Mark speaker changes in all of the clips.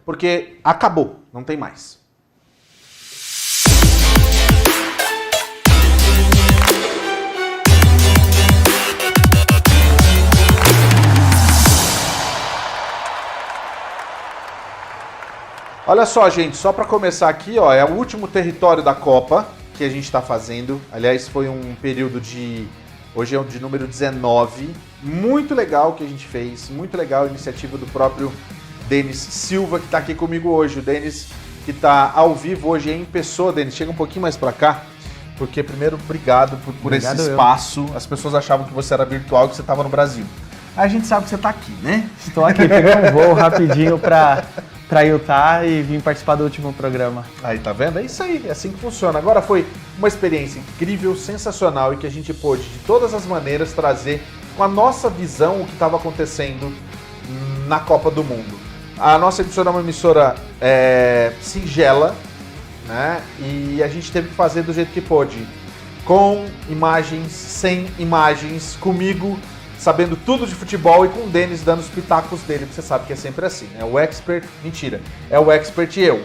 Speaker 1: porque acabou, não tem mais. Olha só, gente, só para começar aqui, ó, é o último território da Copa que a gente está fazendo. Aliás, foi um período de... Hoje é o de número 19. Muito legal o que a gente fez, muito legal a iniciativa do próprio Denis Silva, que está aqui comigo hoje. O Denis, que está ao vivo hoje em pessoa. Denis, chega um pouquinho mais para cá, porque primeiro, obrigado por esse espaço. As pessoas achavam que você era virtual e que você estava no Brasil. Aí a gente sabe que você está aqui, né?
Speaker 2: Estou aqui, peguei um voo rapidinho para Utah e vim participar do último programa.
Speaker 1: Aí, tá vendo? É isso aí, é assim que funciona. Agora foi uma experiência incrível, sensacional e que a gente pôde, de todas as maneiras, trazer com a nossa visão o que estava acontecendo na Copa do Mundo. A nossa emissora é uma emissora singela, né? E a gente teve que fazer do jeito que pôde. Com imagens, sem imagens, comigo sabendo tudo de futebol e com o Denis dando os pitacos dele, porque você sabe que é sempre assim, né? O expert, mentira, é o expert e eu.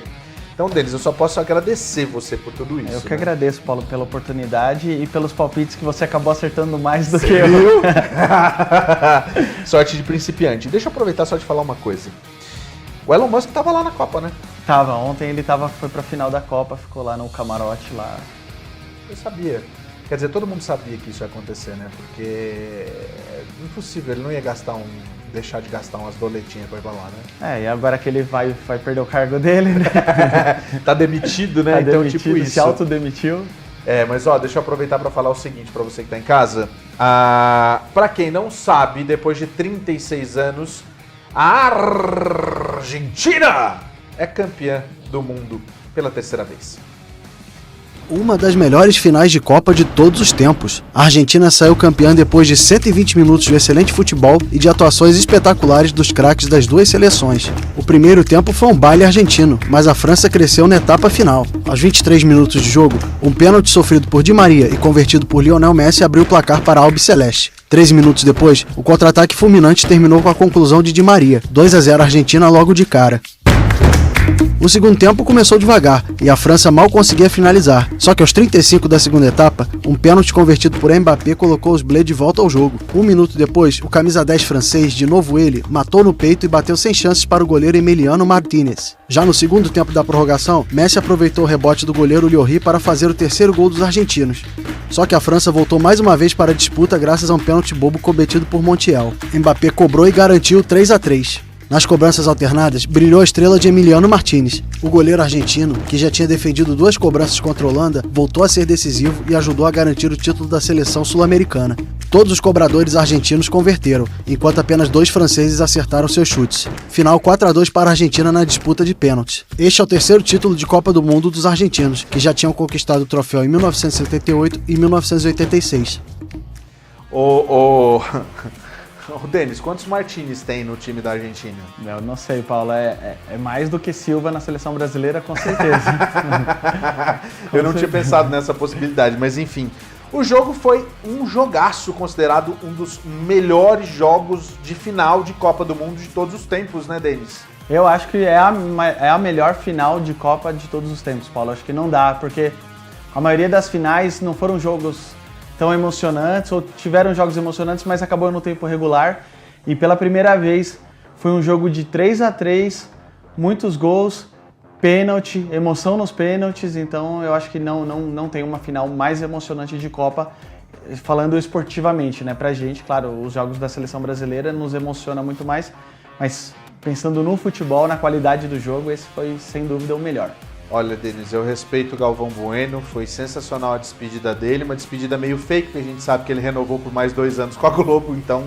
Speaker 1: Então, Denis, eu só posso agradecer você por tudo isso.
Speaker 2: Eu que agradeço, Paulo, pela oportunidade e pelos palpites que você acabou acertando mais do que
Speaker 1: eu.
Speaker 2: Viu?
Speaker 1: Sorte de principiante. Deixa eu aproveitar só de falar uma coisa. O Elon Musk estava lá na Copa, né?
Speaker 2: Tava, ontem ele foi pra final da Copa, ficou lá no camarote lá.
Speaker 1: Eu sabia. Quer dizer, todo mundo sabia que isso ia acontecer, né? Porque é impossível, ele não ia deixar de gastar umas doletinhas pra ir pra lá, né?
Speaker 2: E agora que ele vai perder o cargo dele, né?
Speaker 1: Tá demitido, né?
Speaker 2: Tá
Speaker 1: então,
Speaker 2: demitido,
Speaker 1: tipo isso.
Speaker 2: Se autodemitiu.
Speaker 1: Mas ó, deixa eu aproveitar pra falar o seguinte pra você que tá em casa. Pra quem não sabe, depois de 36 anos, a Argentina é campeã do mundo pela terceira vez.
Speaker 3: Uma das melhores finais de Copa de todos os tempos. A Argentina saiu campeã depois de 120 minutos de excelente futebol e de atuações espetaculares dos craques das duas seleções. O primeiro tempo foi um baile argentino, mas a França cresceu na etapa final. Aos 23 minutos de jogo, um pênalti sofrido por Di Maria e convertido por Lionel Messi abriu o placar para a Albiceleste. 13 minutos depois, o contra-ataque fulminante terminou com a conclusão de Di Maria, 2-0 Argentina logo de cara. O segundo tempo começou devagar e a França mal conseguia finalizar. Só que aos 35 da segunda etapa, um pênalti convertido por Mbappé colocou os Bleus de volta ao jogo. Um minuto depois, o camisa 10 francês, de novo ele, matou no peito e bateu sem chances para o goleiro Emiliano Martinez. Já no segundo tempo da prorrogação, Messi aproveitou o rebote do goleiro Lloris para fazer o terceiro gol dos argentinos. Só que a França voltou mais uma vez para a disputa graças a um pênalti bobo cometido por Montiel. Mbappé cobrou e garantiu 3-3. Nas cobranças alternadas, brilhou a estrela de Emiliano Martinez. O goleiro argentino, que já tinha defendido 2 cobranças contra a Holanda, voltou a ser decisivo e ajudou a garantir o título da seleção sul-americana. Todos os cobradores argentinos converteram, enquanto apenas 2 franceses acertaram seus chutes. Final 4-2 para a Argentina na disputa de pênaltis. Este é o terceiro título de Copa do Mundo dos argentinos, que já tinham conquistado o troféu em 1978 e 1986.
Speaker 1: Denis, quantos Martínez tem no time da Argentina?
Speaker 2: Eu não sei, Paulo. É mais do que Silva na seleção brasileira, com certeza.
Speaker 1: Eu não tinha pensado nessa possibilidade, mas enfim. O jogo foi um jogaço, considerado um dos melhores jogos de final de Copa do Mundo de todos os tempos, né, Denis?
Speaker 2: Eu acho que é a melhor final de Copa de todos os tempos, Paulo. Acho que não dá, porque a maioria das finais não foram jogos tão emocionantes, ou tiveram jogos emocionantes, mas acabou no tempo regular. E pela primeira vez foi um jogo de 3-3, muitos gols, pênalti, emoção nos pênaltis. Então eu acho que não tem uma final mais emocionante de Copa, falando esportivamente, né? Pra gente, claro, os jogos da seleção brasileira nos emociona muito mais, mas pensando no futebol, na qualidade do jogo, esse foi sem dúvida o melhor.
Speaker 1: Olha, Denis, eu respeito o Galvão Bueno, foi sensacional a despedida dele, uma despedida meio fake, porque a gente sabe que ele renovou por mais 2 anos com a Globo, então...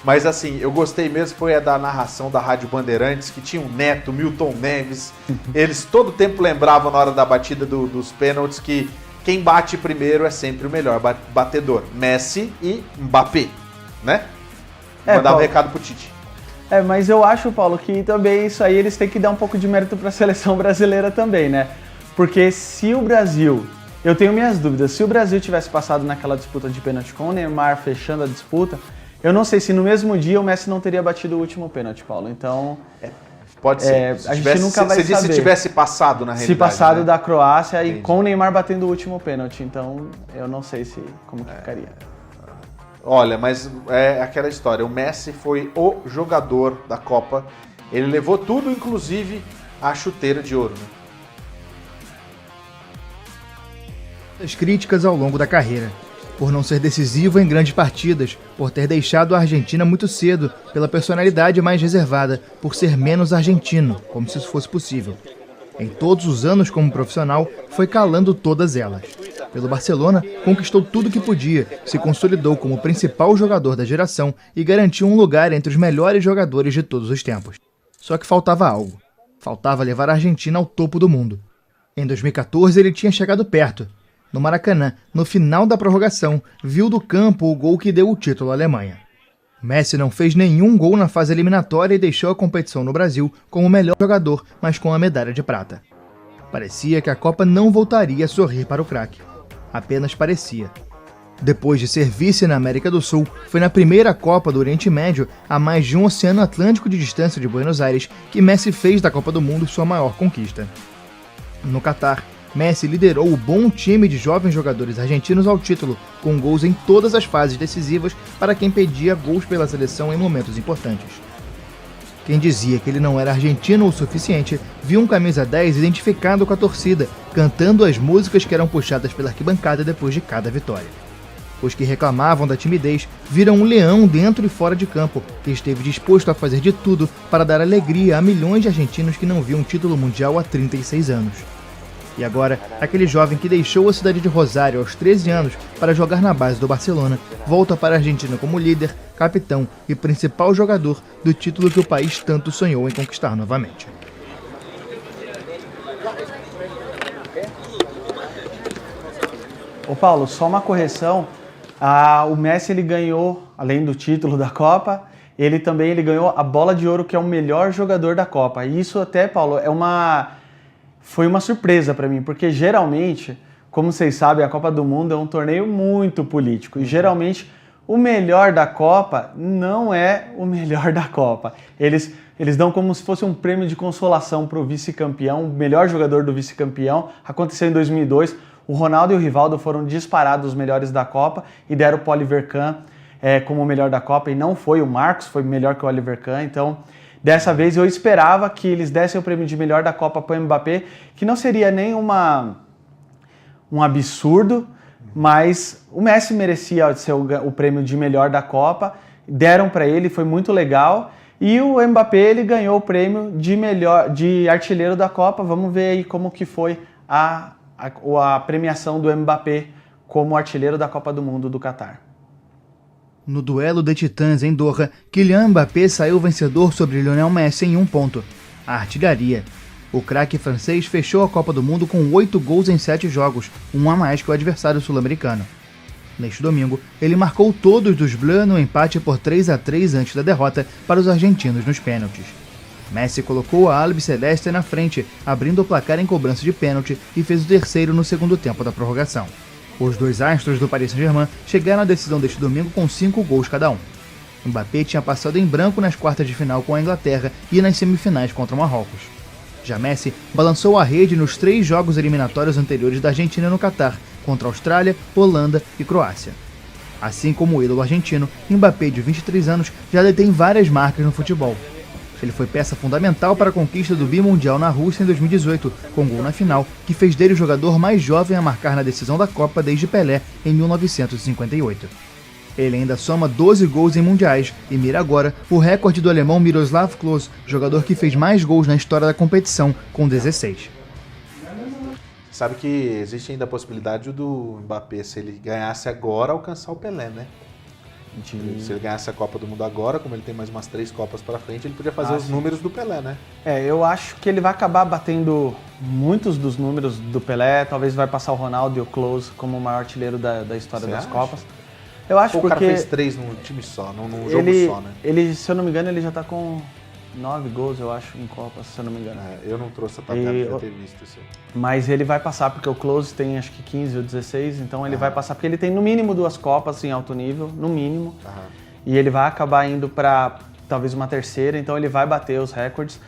Speaker 1: Mas assim, eu gostei mesmo, foi a da narração da Rádio Bandeirantes, que tinha o Neto, Milton Neves, eles todo tempo lembravam na hora da batida dos pênaltis que quem bate primeiro é sempre o melhor batedor, Messi e Mbappé, né? Mandar um recado pro Tite.
Speaker 2: Mas eu acho, Paulo, que também isso aí eles têm que dar um pouco de mérito para a seleção brasileira também, né? Porque se o Brasil, eu tenho minhas dúvidas, se o Brasil tivesse passado naquela disputa de pênalti com o Neymar fechando a disputa, eu não sei se no mesmo dia o Messi não teria batido o último pênalti, Paulo. Então,
Speaker 1: Pode ser.
Speaker 2: A gente nunca vai
Speaker 1: Você disse
Speaker 2: saber.
Speaker 1: se tivesse passado, na realidade.
Speaker 2: Se passado, né, da Croácia.
Speaker 1: Entendi.
Speaker 2: E com o Neymar batendo o último pênalti. Então, eu não sei como que ficaria.
Speaker 1: Olha, mas é aquela história. O Messi foi o jogador da Copa. Ele levou tudo, inclusive a chuteira de ouro, né?
Speaker 4: As críticas ao longo da carreira, por não ser decisivo em grandes partidas, por ter deixado a Argentina muito cedo, pela personalidade mais reservada, por ser menos argentino, como se isso fosse possível. Em todos os anos como profissional, foi calando todas elas. Pelo Barcelona, conquistou tudo que podia, se consolidou como o principal jogador da geração e garantiu um lugar entre os melhores jogadores de todos os tempos. Só que faltava algo. Faltava levar a Argentina ao topo do mundo. Em 2014, ele tinha chegado perto. No Maracanã, no final da prorrogação, viu do campo o gol que deu o título à Alemanha. Messi não fez nenhum gol na fase eliminatória e deixou a competição no Brasil como o melhor jogador, mas com a medalha de prata. Parecia que a Copa não voltaria a sorrir para o craque. Apenas parecia. Depois de ser vice na América do Sul, foi na primeira Copa do Oriente Médio, a mais de um oceano Atlântico de distância de Buenos Aires, que Messi fez da Copa do Mundo sua maior conquista. No Catar, Messi liderou o bom time de jovens jogadores argentinos ao título, com gols em todas as fases decisivas para quem pedia gols pela seleção em momentos importantes. Quem dizia que ele não era argentino o suficiente, viu um camisa 10 identificado com a torcida, cantando as músicas que eram puxadas pela arquibancada depois de cada vitória. Os que reclamavam da timidez viram um leão dentro e fora de campo, que esteve disposto a fazer de tudo para dar alegria a milhões de argentinos que não viam um título mundial há 36 anos. E agora, aquele jovem que deixou a cidade de Rosário aos 13 anos para jogar na base do Barcelona, volta para a Argentina como líder, capitão e principal jogador do título que o país tanto sonhou em conquistar novamente.
Speaker 2: Ô Paulo, só uma correção. O Messi ele ganhou, além do título da Copa, ele ganhou a Bola de Ouro, que é o melhor jogador da Copa. E isso até, Paulo, foi uma surpresa para mim, porque geralmente, como vocês sabem, a Copa do Mundo é um torneio muito político. E geralmente o melhor da Copa não é o melhor da Copa. Eles dão como se fosse um prêmio de consolação para o vice-campeão, o melhor jogador do vice-campeão. Aconteceu em 2002. O Ronaldo e o Rivaldo foram disparados os melhores da Copa e deram o Oliver Kahn como o melhor da Copa. E não foi o Marcos, foi melhor que o Oliver Kahn. Então, dessa vez eu esperava que eles dessem o prêmio de melhor da Copa para o Mbappé, que não seria nem um absurdo, mas o Messi merecia ser o prêmio de melhor da Copa. Deram para ele, foi muito legal. E o Mbappé ele ganhou o prêmio de artilheiro da Copa. Vamos ver aí como que foi a premiação do Mbappé como artilheiro da Copa do Mundo do Catar.
Speaker 4: No duelo de titãs em Doha, Kylian Mbappé saiu vencedor sobre Lionel Messi em um ponto: a artilharia. O craque francês fechou a Copa do Mundo com 8 gols em 7 jogos, um a mais que o adversário sul-americano. Neste domingo, ele marcou todos dos Bleus no empate por 3-3 antes da derrota para os argentinos nos pênaltis. Messi colocou a albiceleste na frente, abrindo o placar em cobrança de pênalti e fez o terceiro no segundo tempo da prorrogação. Os dois astros do Paris Saint-Germain chegaram à decisão deste domingo com 5 gols cada um. Mbappé tinha passado em branco nas quartas de final com a Inglaterra e nas semifinais contra o Marrocos. Já Messi balançou a rede nos 3 jogos eliminatórios anteriores da Argentina no Catar, contra Austrália, Holanda e Croácia. Assim como o ídolo argentino, Mbappé, de 23 anos, já detém várias marcas no futebol. Ele foi peça fundamental para a conquista do bimundial na Rússia em 2018, com gol na final, que fez dele o jogador mais jovem a marcar na decisão da Copa desde Pelé, em 1958. Ele ainda soma 12 gols em mundiais e mira agora o recorde do alemão Miroslav Klose, jogador que fez mais gols na história da competição, com 16.
Speaker 1: Sabe que existe ainda a possibilidade do Mbappé, se ele ganhasse agora, alcançar o Pelé, né? Se ele ganhasse a Copa do Mundo agora, como ele tem mais umas 3 Copas para frente, ele podia fazer os números do Pelé, né?
Speaker 2: Eu acho que ele vai acabar batendo muitos dos números do Pelé, talvez vai passar o Ronaldo e o Klose como o maior artilheiro da história das Copas. Eu acho porque...
Speaker 1: O cara fez 3 num time só, num jogo só, né?
Speaker 2: Ele, se eu não me engano, ele já tá com 9 gols, eu acho, em Copas, se eu não me engano.
Speaker 1: Eu não trouxe a tabela, já ter visto isso.
Speaker 2: Mas ele vai passar, porque o Klose tem acho que 15 ou 16, então ele vai passar, porque ele tem no mínimo 2 Copas em alto nível, no mínimo. E ele vai acabar indo para talvez uma terceira, então ele vai bater os recordes.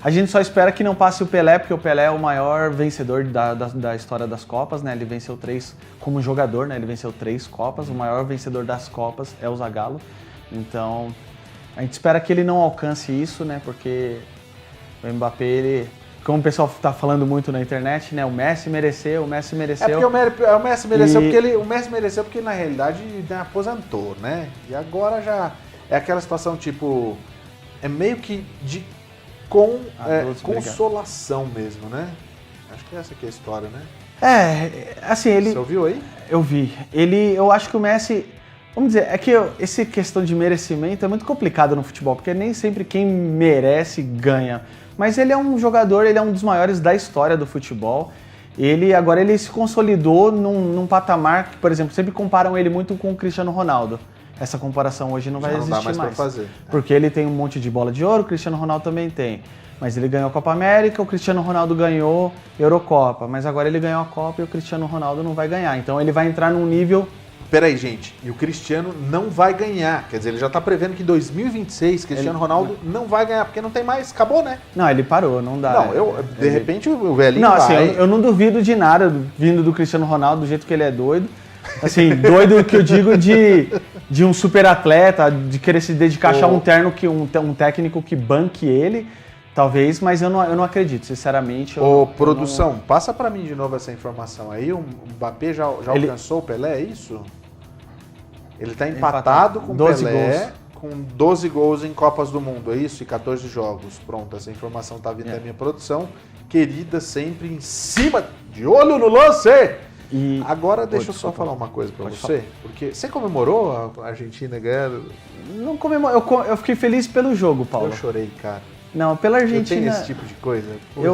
Speaker 2: A gente só espera que não passe o Pelé, porque o Pelé é o maior vencedor da história das Copas, né? Ele venceu 3 como jogador, né? Ele venceu 3 Copas, o maior vencedor das Copas é o Zagallo. Então, a gente espera que ele não alcance isso, né? Porque o Mbappé, ele, como o pessoal tá falando muito na internet, né? O Messi mereceu.
Speaker 1: É porque o Messi mereceu, o Messi mereceu porque na realidade aposentou, né? E agora já é aquela situação tipo, é meio que de consolação mesmo, né? Acho que essa aqui é a história, né?
Speaker 2: Assim, ele...
Speaker 1: Você ouviu aí?
Speaker 2: Eu vi. Eu acho que o Messi... Vamos dizer, é que essa questão de merecimento é muito complicado no futebol, porque nem sempre quem merece ganha. Mas ele é um jogador, ele é um dos maiores da história do futebol. Agora ele se consolidou num patamar que, por exemplo, sempre comparam ele muito com o Cristiano Ronaldo. Essa comparação hoje não vai existir
Speaker 1: mais. Pra fazer.
Speaker 2: Porque ele tem um monte de bola de ouro, o Cristiano Ronaldo também tem. Mas ele ganhou a Copa América, o Cristiano Ronaldo ganhou a Eurocopa. Mas agora ele ganhou a Copa e o Cristiano Ronaldo não vai ganhar. Então ele vai entrar num nível...
Speaker 1: Peraí, gente, e o Cristiano não vai ganhar. Quer dizer, ele já tá prevendo que em 2026 Cristiano Ronaldo não vai ganhar, porque não tem mais, acabou, né?
Speaker 2: Não, ele parou, não dá.
Speaker 1: Não, de repente o velhinho
Speaker 2: não,
Speaker 1: vai...
Speaker 2: assim, eu não duvido de nada vindo do Cristiano Ronaldo, do jeito que ele é doido. Assim, doido que eu digo de um super atleta, de querer se dedicar a achar um técnico que banque ele, talvez, mas eu não acredito, sinceramente.
Speaker 1: Produção, passa pra mim de novo essa informação aí, o Mbappé já alcançou o Pelé, é isso? Ele tá empatado com o Pelé,
Speaker 2: gols.
Speaker 1: com 12 gols em Copas do Mundo, é isso? E 14 jogos. Pronto, essa informação tá vindo da minha produção, querida, sempre em cima, de olho no lance! Agora deixa eu só falar uma coisa pra você, porque você comemorou a Argentina ganhando?
Speaker 2: Não comemorou, eu fiquei feliz pelo jogo, Paulo.
Speaker 1: Eu chorei, cara.
Speaker 2: Não, pela Argentina...
Speaker 1: Eu tenho esse tipo de coisa,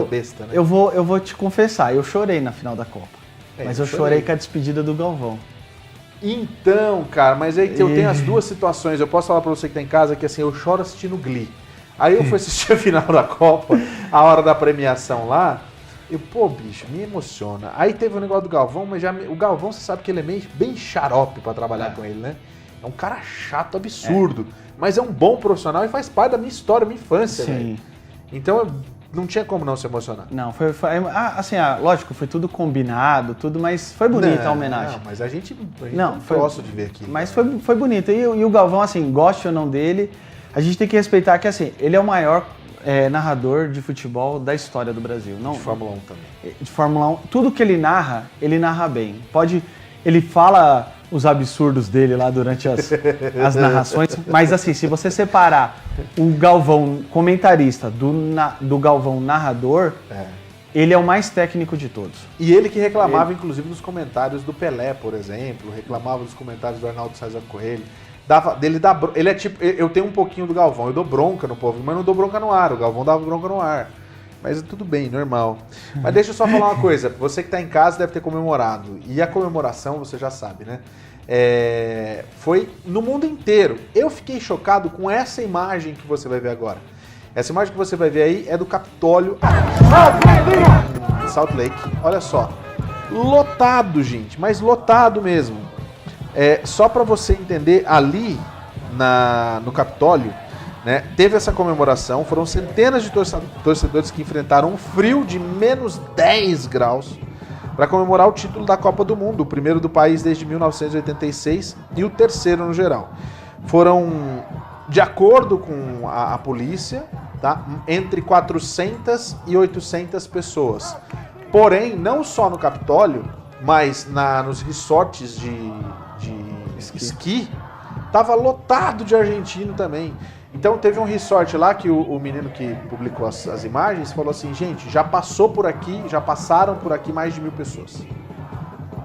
Speaker 1: besta, né?
Speaker 2: Eu vou te confessar, eu chorei na final da Copa, mas eu chorei com a despedida do Galvão.
Speaker 1: Então, cara, mas aí eu tenho as duas situações, eu posso falar pra você que tá em casa que assim, eu choro assistindo Glee. Aí eu fui assistir a final da Copa, a hora da premiação lá, bicho, me emociona. Aí teve o negócio do Galvão, mas o Galvão, você sabe que ele é meio bem xarope pra trabalhar com ele, né? É um cara chato, absurdo, mas é um bom profissional e faz parte da minha história, da minha infância, velho. Então, não tinha como não se emocionar.
Speaker 2: Não, lógico, foi tudo combinado, mas foi bonita a homenagem.
Speaker 1: Não, mas a gente não gosta de ver aqui.
Speaker 2: Mas foi bonito. E o Galvão, assim, goste ou não dele, a gente tem que respeitar que, assim, ele é o maior narrador de futebol da história do Brasil. Não,
Speaker 1: de Fórmula 1 também.
Speaker 2: De Fórmula 1. Tudo que ele narra bem. Ele fala os absurdos dele lá durante as narrações, mas assim, se você separar o Galvão comentarista do Galvão narrador, ele é o mais técnico de todos.
Speaker 1: E ele que reclamava, inclusive, dos comentários do Pelé, por exemplo, reclamava dos comentários do Arnaldo César Coelho. Ele é tipo, eu tenho um pouquinho do Galvão, eu dou bronca no povo, mas não dou bronca no ar, o Galvão dava bronca no ar. Mas tudo bem, normal. Mas deixa eu só falar uma coisa, você que está em casa deve ter comemorado, e a comemoração você já sabe, né? Foi no mundo inteiro. Eu fiquei chocado com essa imagem que você vai ver agora. Essa imagem que você vai ver aí é do Capitólio Salt Lake. Olha só, lotado, gente, mas lotado mesmo. Só para você entender, ali no Capitólio, né, teve essa comemoração, foram centenas de torcedores que enfrentaram um frio de menos 10 graus para comemorar o título da Copa do Mundo, o primeiro do país desde 1986 e o terceiro no geral. Foram, de acordo com a polícia, tá, entre 400 e 800 pessoas. Porém, não só no Capitólio, mas nos resorts de esqui, tava lotado de argentino também. Então teve um resort lá que o menino que publicou as imagens falou assim, gente, já passaram por aqui mais de 1.000 pessoas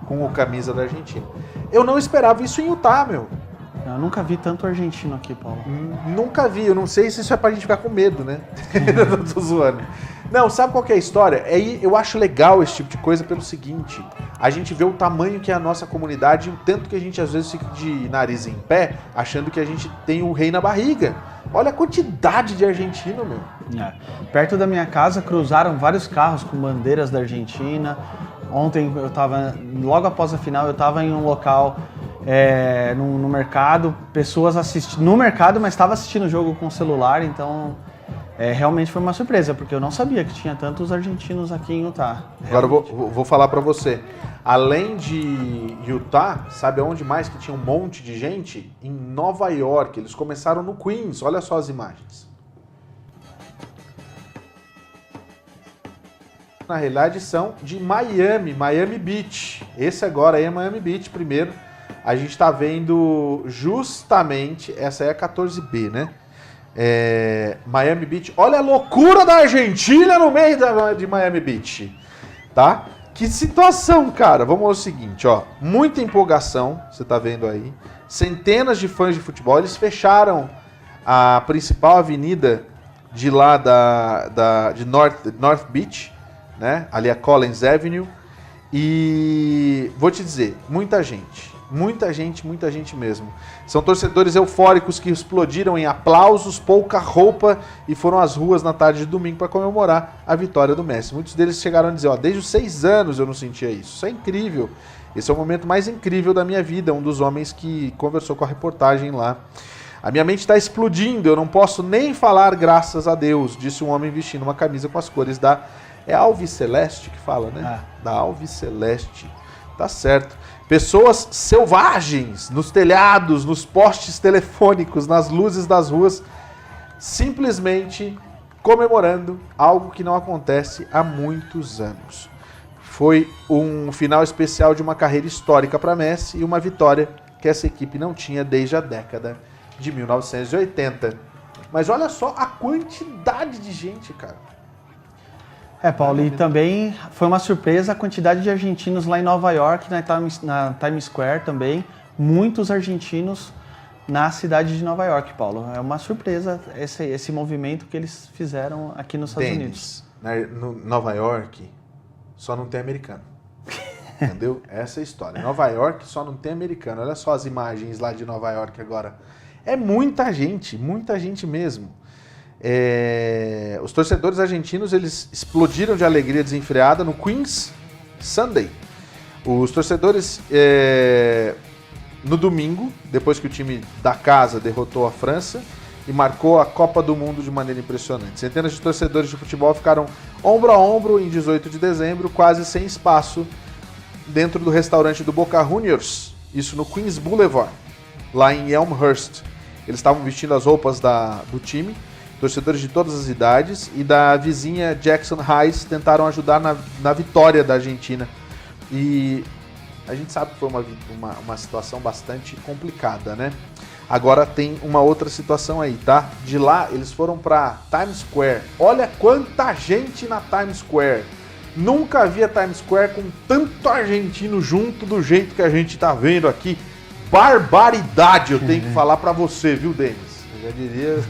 Speaker 1: com a camisa da Argentina. Eu não esperava isso em Utah, meu.
Speaker 2: Eu nunca vi tanto argentino aqui, Paulo.
Speaker 1: Nunca vi, eu não sei se isso é pra gente ficar com medo, né? Não tô zoando. Não, sabe qual que é a história? Eu acho legal esse tipo de coisa pelo seguinte, a gente vê o tamanho que é a nossa comunidade e o tanto que a gente às vezes fica de nariz em pé, achando que a gente tem o rei na barriga. Olha a quantidade de argentino, meu.
Speaker 2: Perto da minha casa cruzaram vários carros com bandeiras da Argentina. Ontem eu tava, logo após a final, eu tava em um local no mercado, pessoas assistindo no mercado, mas estava assistindo o jogo com o celular, então realmente foi uma surpresa, porque eu não sabia que tinha tantos argentinos aqui em Utah.
Speaker 1: Agora eu vou falar pra você. Além de Utah, sabe aonde mais que tinha um monte de gente? Em Nova York. Eles começaram no Queens. Olha só as imagens. Na realidade são de Miami Beach. Esse agora aí é Miami Beach primeiro. A gente tá vendo justamente, essa é a 14B, né? Miami Beach. Olha a loucura da Argentina no meio de Miami Beach, tá? Que situação, cara. Vamos ao seguinte, ó. Muita empolgação, você tá vendo aí. Centenas de fãs de futebol. Eles fecharam a principal avenida de lá de North Beach, né? Ali é Collins Avenue. E vou te dizer, muita gente mesmo. São torcedores eufóricos que explodiram em aplausos, pouca roupa e foram às ruas na tarde de domingo para comemorar a vitória do Messi. Muitos deles chegaram a dizer, ó, desde os 6 anos eu não sentia isso. Isso é incrível. Esse é o momento mais incrível da minha vida. Um dos homens que conversou com a reportagem lá. A minha mente está explodindo, eu não posso nem falar graças a Deus, disse um homem vestindo uma camisa com as cores da... É Alviceleste que fala, né? Da Alviceleste. Tá certo. Pessoas selvagens nos telhados, nos postes telefônicos, nas luzes das ruas, simplesmente comemorando algo que não acontece há muitos anos. Foi um final especial de uma carreira histórica para Messi e uma vitória que essa equipe não tinha desde a década de 1980. Mas olha só a quantidade de gente, cara.
Speaker 2: Paulo, e também foi uma surpresa a quantidade de argentinos lá em Nova York, na Times Square também. Muitos argentinos na cidade de Nova York, Paulo. É uma surpresa esse movimento que eles fizeram aqui nos Estados Unidos.
Speaker 1: No Nova York só não tem americano. Entendeu? Essa é a história. Nova York só não tem americano. Olha só as imagens lá de Nova York agora. É muita gente mesmo. Os torcedores argentinos, eles explodiram de alegria desenfreada no Queens Sunday. Os torcedores, no domingo, depois que o time da casa derrotou a França e marcou a Copa do Mundo de maneira impressionante. Centenas de torcedores de futebol ficaram ombro a ombro em 18 de dezembro, quase sem espaço, dentro do restaurante do Boca Juniors, isso no Queens Boulevard, lá em Elmhurst. Eles estavam vestindo as roupas do time. Torcedores de todas as idades e da vizinha Jackson Heights tentaram ajudar na vitória da Argentina. E a gente sabe que foi uma situação bastante complicada, né? Agora tem uma outra situação aí, tá? De lá eles foram para Times Square. Olha quanta gente na Times Square. Nunca vi a Times Square com tanto argentino junto do jeito que a gente tá vendo aqui. Barbaridade, eu tenho que falar para você, viu, Denis? Já diria...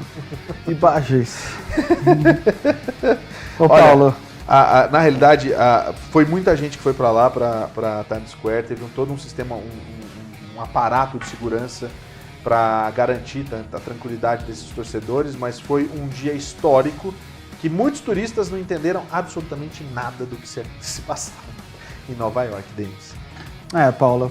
Speaker 2: Imagens.
Speaker 1: Ô, Paulo. Na realidade, foi muita gente que foi para lá, para Times Square. Teve todo um sistema, um aparato de segurança para garantir a tranquilidade desses torcedores, mas foi um dia histórico que muitos turistas não entenderam absolutamente nada do que se passava em Nova York, Denis.
Speaker 2: Paulo,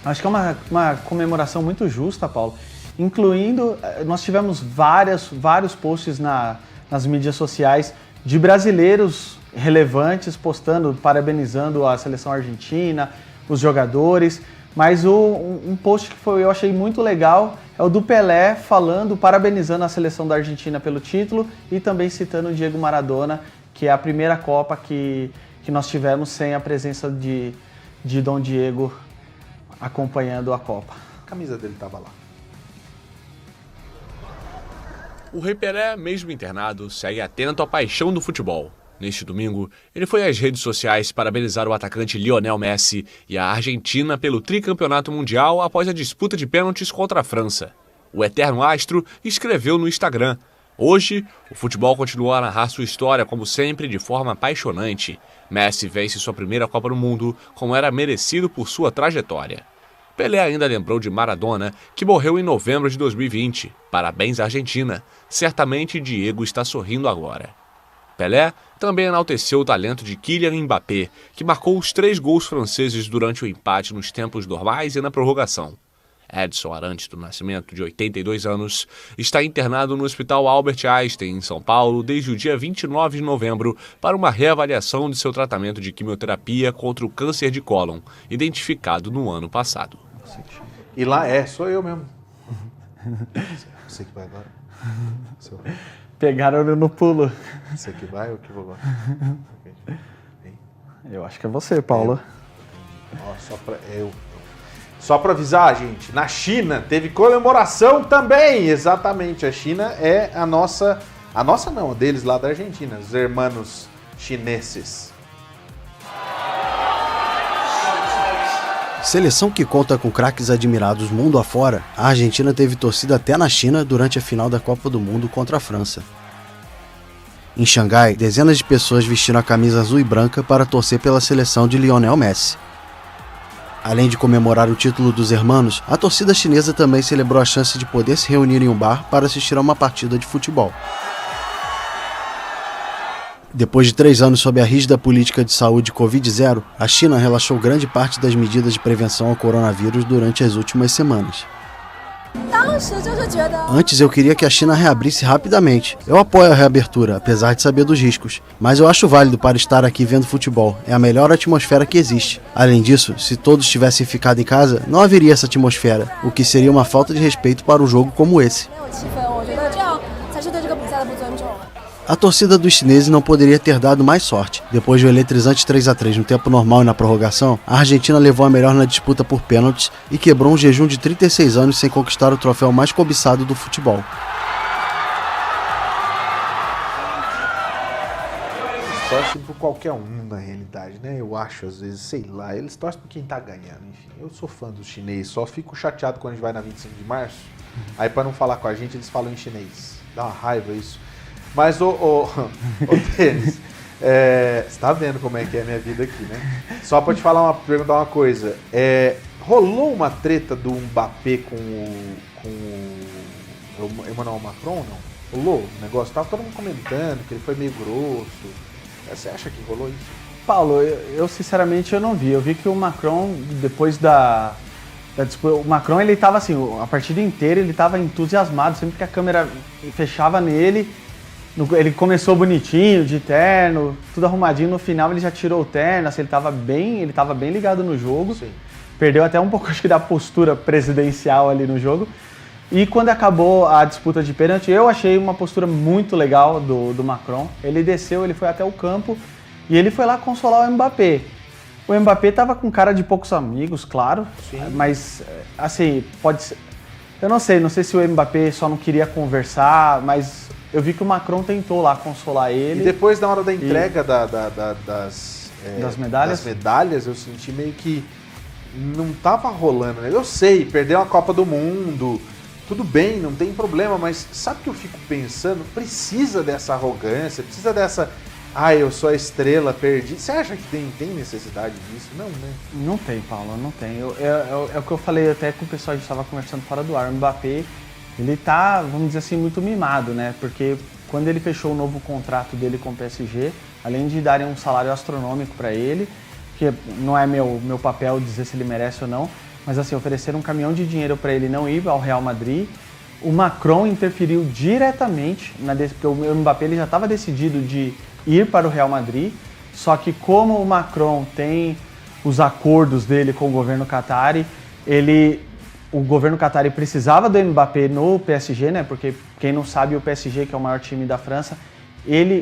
Speaker 2: acho que é uma comemoração muito justa, Paulo. Incluindo, nós tivemos vários posts nas mídias sociais de brasileiros relevantes postando, parabenizando a seleção argentina, os jogadores, mas um post que eu achei muito legal é o do Pelé parabenizando a seleção da Argentina pelo título e também citando o Diego Maradona, que é a primeira Copa que nós tivemos sem a presença de Dom Diego acompanhando a Copa.
Speaker 1: A camisa dele estava lá.
Speaker 5: O Rei Pelé, mesmo internado, segue atento à paixão do futebol. Neste domingo, ele foi às redes sociais parabenizar o atacante Lionel Messi e a Argentina pelo tricampeonato mundial após a disputa de pênaltis contra a França. O eterno astro escreveu no Instagram: "Hoje, o futebol continua a narrar sua história como sempre de forma apaixonante. Messi vence sua primeira Copa do Mundo como era merecido por sua trajetória." Pelé ainda lembrou de Maradona, que morreu em novembro de 2020. Parabéns, Argentina. Certamente Diego está sorrindo agora. Pelé também enalteceu o talento de Kylian Mbappé, que marcou os 3 gols franceses durante o empate nos tempos normais e na prorrogação. Edson Arantes do Nascimento, de 82 anos, está internado no Hospital Albert Einstein, em São Paulo, desde o dia 29 de novembro, para uma reavaliação de seu tratamento de quimioterapia contra o câncer de cólon, identificado no ano passado.
Speaker 1: E lá sou eu mesmo. Você que vai agora?
Speaker 2: Pegaram no pulo.
Speaker 1: Você que vai ou que vou agora?
Speaker 2: Eu acho que é você, Paulo.
Speaker 1: Só para avisar, gente, na China teve comemoração também, exatamente. A China é a nossa não, deles lá da Argentina, os hermanos chineses.
Speaker 3: Seleção que conta com craques admirados mundo afora, a Argentina teve torcida até na China durante a final da Copa do Mundo contra a França. Em Xangai, dezenas de pessoas vestiram a camisa azul e branca para torcer pela seleção de Lionel Messi. Além de comemorar o título dos hermanos, a torcida chinesa também celebrou a chance de poder se reunir em um bar para assistir a uma partida de futebol. Depois de 3 anos sob a rígida política de saúde Covid-0, a China relaxou grande parte das medidas de prevenção ao coronavírus durante as últimas semanas. Antes eu queria que a China reabrisse rapidamente. Eu apoio a reabertura, apesar de saber dos riscos. Mas eu acho válido para estar aqui vendo futebol. É a melhor atmosfera que existe. Além disso, se todos tivessem ficado em casa, não haveria essa atmosfera, o que seria uma falta de respeito para um jogo como esse. A torcida dos chineses não poderia ter dado mais sorte. Depois do eletrizante 3-3 no tempo normal e na prorrogação, a Argentina levou a melhor na disputa por pênaltis e quebrou um jejum de 36 anos sem conquistar o troféu mais cobiçado do futebol.
Speaker 1: Eles torcem por qualquer um, na realidade, né? Eu acho, às vezes, sei lá, eles torcem por quem tá ganhando, enfim. Eu sou fã dos chineses, só fico chateado quando a gente vai na 25 de março. Aí, pra não falar com a gente, eles falam em chinês. Dá uma raiva isso. Mas, ô Denis, você tá vendo como é que é a minha vida aqui, né? Só pra te perguntar uma coisa. Rolou uma treta do Mbappé com o Emmanuel Macron, não? Rolou o negócio? Tava todo mundo comentando que ele foi meio grosso. Você acha que rolou isso?
Speaker 2: Paulo, eu sinceramente eu não vi. Eu vi que o Macron, depois da disputa, o Macron ele tava assim, a partida inteira ele tava entusiasmado, sempre que a câmera fechava nele. Ele começou bonitinho, de terno, tudo arrumadinho, no final ele já tirou o terno, assim, ele tava bem ligado no jogo. Sim. Perdeu até um pouco, acho que, da postura presidencial ali no jogo. E quando acabou a disputa de pênalti, eu achei uma postura muito legal do Macron. Ele desceu, ele foi até o campo e ele foi lá consolar o Mbappé. O Mbappé tava com cara de poucos amigos, claro. Sim. Mas, assim, pode ser... Eu não sei se o Mbappé só não queria conversar, mas... Eu vi que o Macron tentou lá consolar ele.
Speaker 1: E depois, na hora da entrega das medalhas, eu senti meio que não tava rolando, né? Eu sei, perdeu a Copa do Mundo, tudo bem, não tem problema, mas sabe o que eu fico pensando? Precisa dessa arrogância, precisa dessa... eu sou a estrela, perdi. Você acha que tem necessidade disso? Não, né?
Speaker 2: Não tem, Paulo, não tem. É o que eu falei até com o pessoal, a gente estava conversando fora do ar, o Mbappé... Ele tá, vamos dizer assim, muito mimado, né? Porque quando ele fechou o novo contrato dele com o PSG, além de darem um salário astronômico para ele, que não é meu papel dizer se ele merece ou não, mas assim, ofereceram um caminhão de dinheiro para ele não ir ao Real Madrid. O Macron interferiu diretamente, porque o Mbappé ele já estava decidido de ir para o Real Madrid, só que como o Macron tem os acordos dele com o governo qatari, o governo qatari precisava do Mbappé no PSG, né? Porque quem não sabe, o PSG, que é o maior time da França,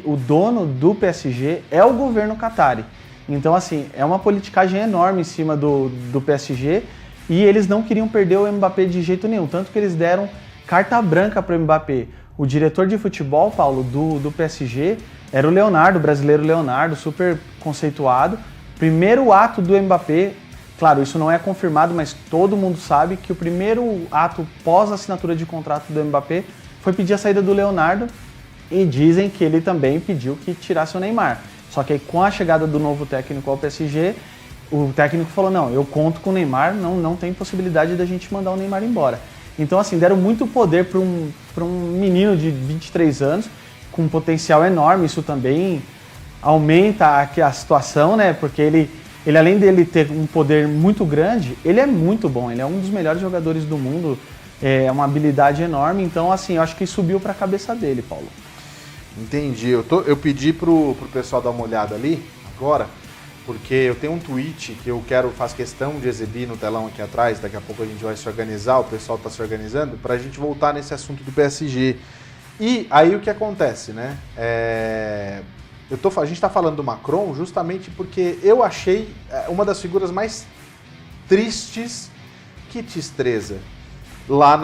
Speaker 2: o dono do PSG é o governo qatari. Então, assim, é uma politicagem enorme em cima do PSG e eles não queriam perder o Mbappé de jeito nenhum, tanto que eles deram carta branca para o Mbappé. O diretor de futebol, Paulo, do PSG era o Leonardo, o brasileiro Leonardo, super conceituado. Primeiro ato do Mbappé. Claro, isso não é confirmado, mas todo mundo sabe que o primeiro ato pós-assinatura de contrato do Mbappé foi pedir a saída do Leonardo e dizem que ele também pediu que tirasse o Neymar. Só que aí, com a chegada do novo técnico ao PSG, o técnico falou, não, eu conto com o Neymar, não tem possibilidade da gente mandar o Neymar embora. Então, assim, deram muito poder para um menino de 23 anos, com um potencial enorme, isso também aumenta aqui a situação, né, porque ele ele além dele ter um poder muito grande, ele é muito bom, ele é um dos melhores jogadores do mundo, é uma habilidade enorme, então assim, eu acho que subiu para a cabeça dele, Paulo.
Speaker 1: Entendi, eu pedi pro pessoal dar uma olhada ali, agora, porque eu tenho um tweet que eu faço questão de exibir no telão aqui atrás, daqui a pouco a gente vai se organizar, o pessoal está se organizando, para a gente voltar nesse assunto do PSG. E aí o que acontece, né? A gente está falando do Macron justamente porque eu achei uma das figuras mais tristes, que tristeza, lá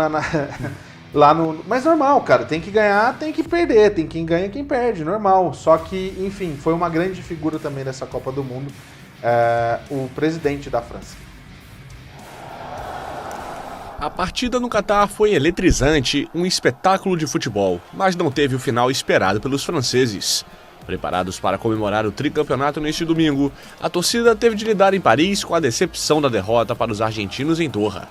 Speaker 1: no... Mas normal, cara, tem que ganhar, tem que perder, tem quem ganha, quem perde, normal. Só que, enfim, foi uma grande figura também dessa Copa do Mundo, o presidente da França.
Speaker 5: A partida no Catar foi eletrizante, um espetáculo de futebol, mas não teve o final esperado pelos franceses. Preparados para comemorar o tricampeonato neste domingo, a torcida teve de lidar em Paris com a decepção da derrota para os argentinos em Doha.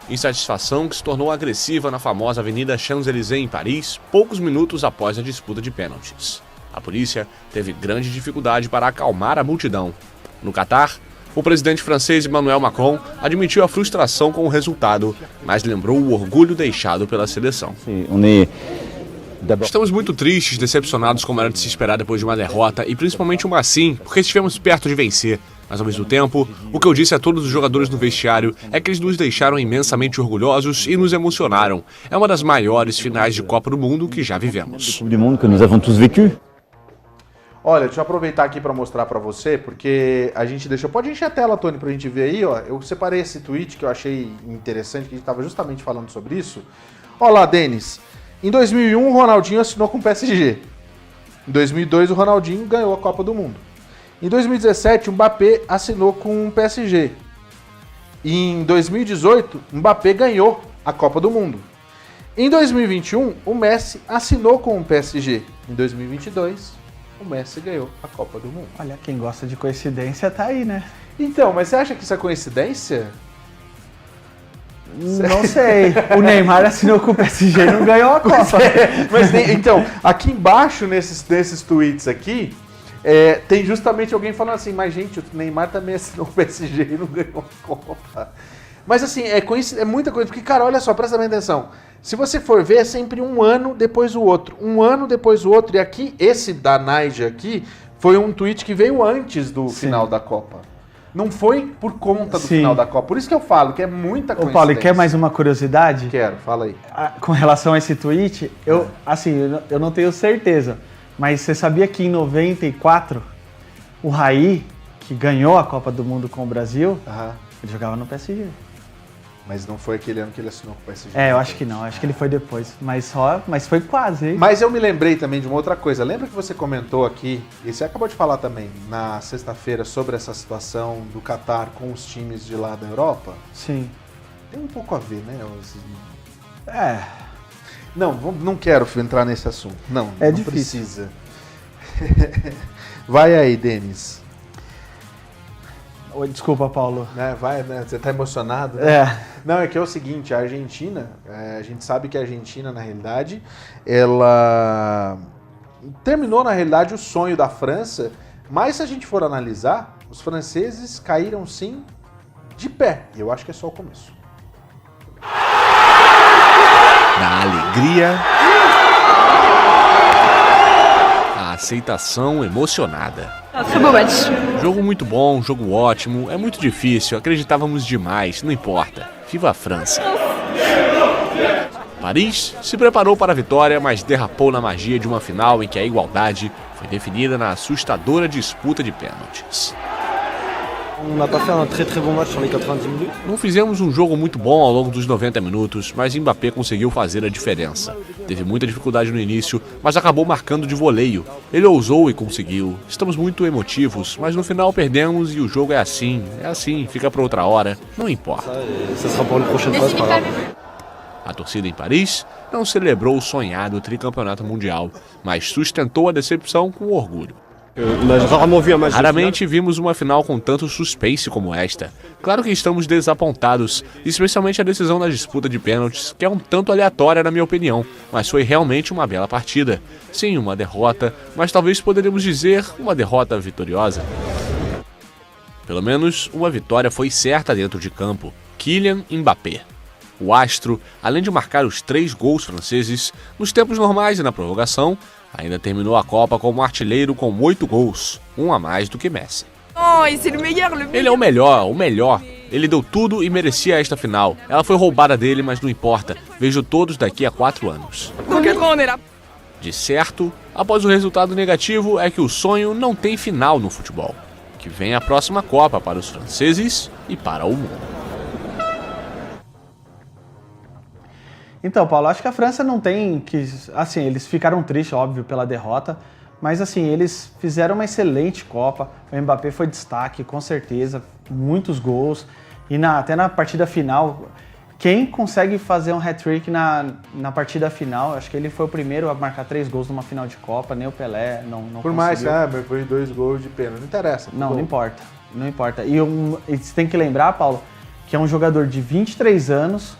Speaker 5: Insatisfação que se tornou agressiva na famosa Avenida Champs-Élysées em Paris, poucos minutos após a disputa de pênaltis. A polícia teve grande dificuldade para acalmar a multidão. No Catar, o presidente francês Emmanuel Macron admitiu a frustração com o resultado, mas lembrou o orgulho deixado pela seleção. Estamos muito tristes, decepcionados como era de se esperar depois de uma derrota, e principalmente uma assim, porque estivemos perto de vencer. Mas ao mesmo tempo, o que eu disse a todos os jogadores no vestiário é que eles nos deixaram imensamente orgulhosos e nos emocionaram. É uma das maiores finais de Copa do Mundo que já vivemos.
Speaker 1: Olha, deixa eu aproveitar aqui para mostrar para você, porque a gente deixou... Pode encher a tela, Tony, pra gente ver aí, ó. Eu separei esse tweet que eu achei interessante, que a gente estava justamente falando sobre isso. Olha lá, Denis. Em 2001, o Ronaldinho assinou com o PSG. Em 2002, o Ronaldinho ganhou a Copa do Mundo. Em 2017, o Mbappé assinou com o PSG. E em 2018, o Mbappé ganhou a Copa do Mundo. Em 2021, o Messi assinou com o PSG. Em 2022, o Messi ganhou a Copa do Mundo.
Speaker 2: Olha, quem gosta de coincidência tá aí, né?
Speaker 1: Então, mas você acha que isso é coincidência?
Speaker 2: Não sei. O Neymar assinou com o PSG e não ganhou a Copa.
Speaker 1: Então, aqui embaixo, nesses tweets aqui, tem justamente alguém falando assim, mas gente, o Neymar também assinou com o PSG e não ganhou a Copa. Mas assim, é muita coisa, porque, cara, olha só, presta bem atenção. Se você for ver, é sempre um ano depois o outro. Um ano depois o outro. E aqui, esse da Naija aqui, foi um tweet que veio antes do final da Copa. Não foi por conta do final da Copa. Por isso que eu falo que é muita coincidência.
Speaker 2: Ô Paulo, quer mais uma curiosidade?
Speaker 1: Quero, fala aí.
Speaker 2: Com relação a esse tweet, eu não tenho certeza, mas você sabia que em 94, o Raí, que ganhou a Copa do Mundo com o Brasil, ele jogava no PSG.
Speaker 1: Mas não foi aquele ano que ele assinou com o PSG.
Speaker 2: Eu acho que não. Acho que ele foi depois. Mas foi quase, hein?
Speaker 1: Mas eu me lembrei também de uma outra coisa. Lembra que você comentou aqui, e você acabou de falar também, na sexta-feira, sobre essa situação do Catar com os times de lá da Europa?
Speaker 2: Sim.
Speaker 1: Tem um pouco a ver, né? Não quero entrar nesse assunto. Não
Speaker 2: difícil.
Speaker 1: Precisa. Vai aí, Denis.
Speaker 2: Desculpa, Paulo.
Speaker 1: Você tá emocionado? Não, é que é o seguinte, a Argentina, a gente sabe que a Argentina, na realidade, ela terminou, na realidade, o sonho da França, mas se a gente for analisar, os franceses caíram, sim, de pé. E eu acho que é só o começo.
Speaker 5: Da alegria, a aceitação emocionada. Jogo muito bom, jogo ótimo, é muito difícil, acreditávamos demais, não importa. Viva a França! Paris se preparou para a vitória, mas derrapou na magia de uma final em que a igualdade foi definida na assustadora disputa de pênaltis. Não fizemos um jogo muito bom ao longo dos 90 minutos, mas Mbappé conseguiu fazer a diferença. Teve muita dificuldade no início, mas acabou marcando de voleio. Ele ousou e conseguiu. Estamos muito emotivos, mas no final perdemos e o jogo é assim, fica para outra hora, não importa. A torcida em Paris não celebrou o sonhado tricampeonato mundial, mas sustentou a decepção com orgulho. Raramente vimos uma final com tanto suspense como esta. Claro que estamos desapontados, especialmente a decisão da disputa de pênaltis, que é um tanto aleatória na minha opinião, mas foi realmente uma bela partida. Sim, uma derrota, mas talvez poderíamos dizer uma derrota vitoriosa. Pelo menos uma vitória foi certa dentro de campo: Kylian Mbappé. O astro, além de marcar os 3 gols franceses nos tempos normais e na prorrogação, ainda terminou a Copa como artilheiro com 8 gols, um a mais do que Messi. Ele é o melhor. Ele deu tudo e merecia esta final. Ela foi roubada dele, mas não importa. Vejo todos daqui a 4 anos. De certo, após o resultado negativo, é que o sonho não tem final no futebol. Que vem a próxima Copa para os franceses e para o mundo.
Speaker 2: Então, Paulo, acho que a França não tem que... Assim, eles ficaram tristes, óbvio, pela derrota, mas assim, eles fizeram uma excelente Copa. O Mbappé foi destaque, com certeza, muitos gols. E até na partida final, quem consegue fazer um hat-trick na partida final, acho que ele foi o primeiro a marcar 3 gols numa final de Copa, nem o Pelé não
Speaker 1: Por
Speaker 2: conseguiu.
Speaker 1: mais, mas foi 2 gols de pênalti, não interessa.
Speaker 2: Não importa, não importa. E você tem que lembrar, Paulo, que é um jogador de 23 anos...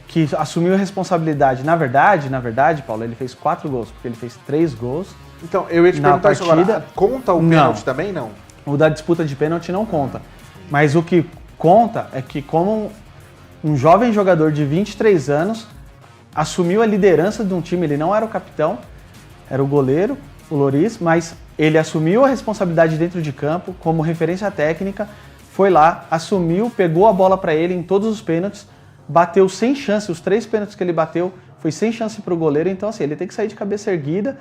Speaker 2: que assumiu a responsabilidade. Na verdade, Paulo, ele fez 4 gols, porque ele fez 3 gols.
Speaker 1: Então, eu ia te perguntar isso agora. Conta o pênalti também, não?
Speaker 2: O da disputa de pênalti não conta. Mas o que conta é que como um jovem jogador de 23 anos assumiu a liderança de um time, ele não era o capitão, era o goleiro, o Lloris, mas ele assumiu a responsabilidade dentro de campo, como referência técnica, foi lá, assumiu, pegou a bola para ele em todos os pênaltis, bateu sem chance, os 3 pênaltis que ele bateu foi sem chance para o goleiro, então assim, ele tem que sair de cabeça erguida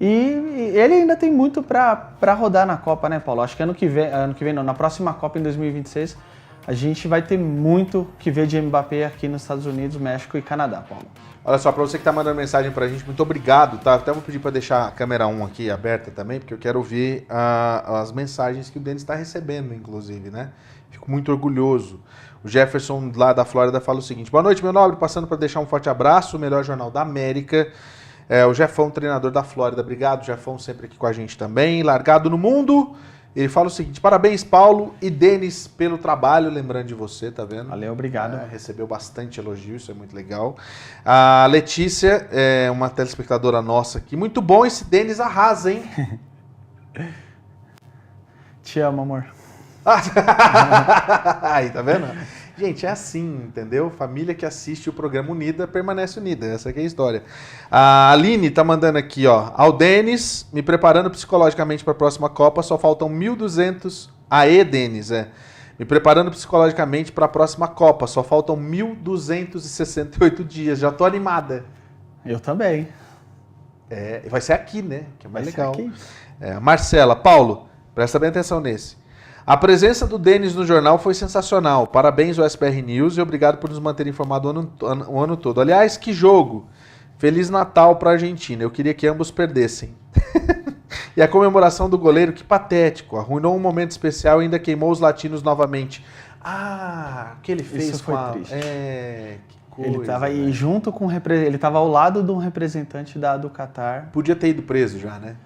Speaker 2: e ele ainda tem muito para rodar na Copa, né, Paulo? Acho que ano que vem não, na próxima Copa em 2026, a gente vai ter muito que ver de Mbappé aqui nos Estados Unidos, México e Canadá, Paulo.
Speaker 1: Olha só, para você que está mandando mensagem para a gente, muito obrigado, tá? Até vou pedir para deixar a câmera 1 aqui aberta também, porque eu quero ouvir as mensagens que o Denis está recebendo, inclusive, né? Fico muito orgulhoso. O Jefferson, lá da Flórida, fala o seguinte: boa noite, meu nobre, passando para deixar um forte abraço, o melhor jornal da América. O Jefão, treinador da Flórida. Obrigado, Jefão, sempre aqui com a gente também. Largado no mundo. Ele fala o seguinte: parabéns, Paulo e Denis, pelo trabalho, lembrando de você, tá vendo?
Speaker 2: Valeu, obrigado.
Speaker 1: Recebeu bastante elogio, isso é muito legal. A Letícia, uma telespectadora nossa aqui. Muito bom, esse Denis arrasa, hein?
Speaker 2: Te amo, amor.
Speaker 1: Aí, tá vendo? Gente, é assim, entendeu? Família que assiste o programa unida permanece unida. Essa aqui é a história. A Aline tá mandando aqui, ó. Ao Denis, me preparando psicologicamente para a próxima Copa, só faltam 1.200... Aê, Denis, me preparando psicologicamente para a próxima Copa, só faltam 1.268 dias. Já tô animada.
Speaker 2: Eu também.
Speaker 1: Vai ser aqui, né? Que é mais legal.
Speaker 2: Aqui.
Speaker 1: Marcela, Paulo, presta bem atenção nesse. A presença do Denis no jornal foi sensacional. Parabéns ao SBR News e obrigado por nos manter informado o ano todo. Aliás, que jogo! Feliz Natal para a Argentina. Eu queria que ambos perdessem. E a comemoração do goleiro, que patético. Arruinou um momento especial e ainda queimou os latinos novamente. O que ele fez?
Speaker 2: Isso foi triste.
Speaker 1: Que coisa.
Speaker 2: Ele estava aí junto com ele estava ao lado de um representante do Qatar.
Speaker 1: Podia ter ido preso já, né?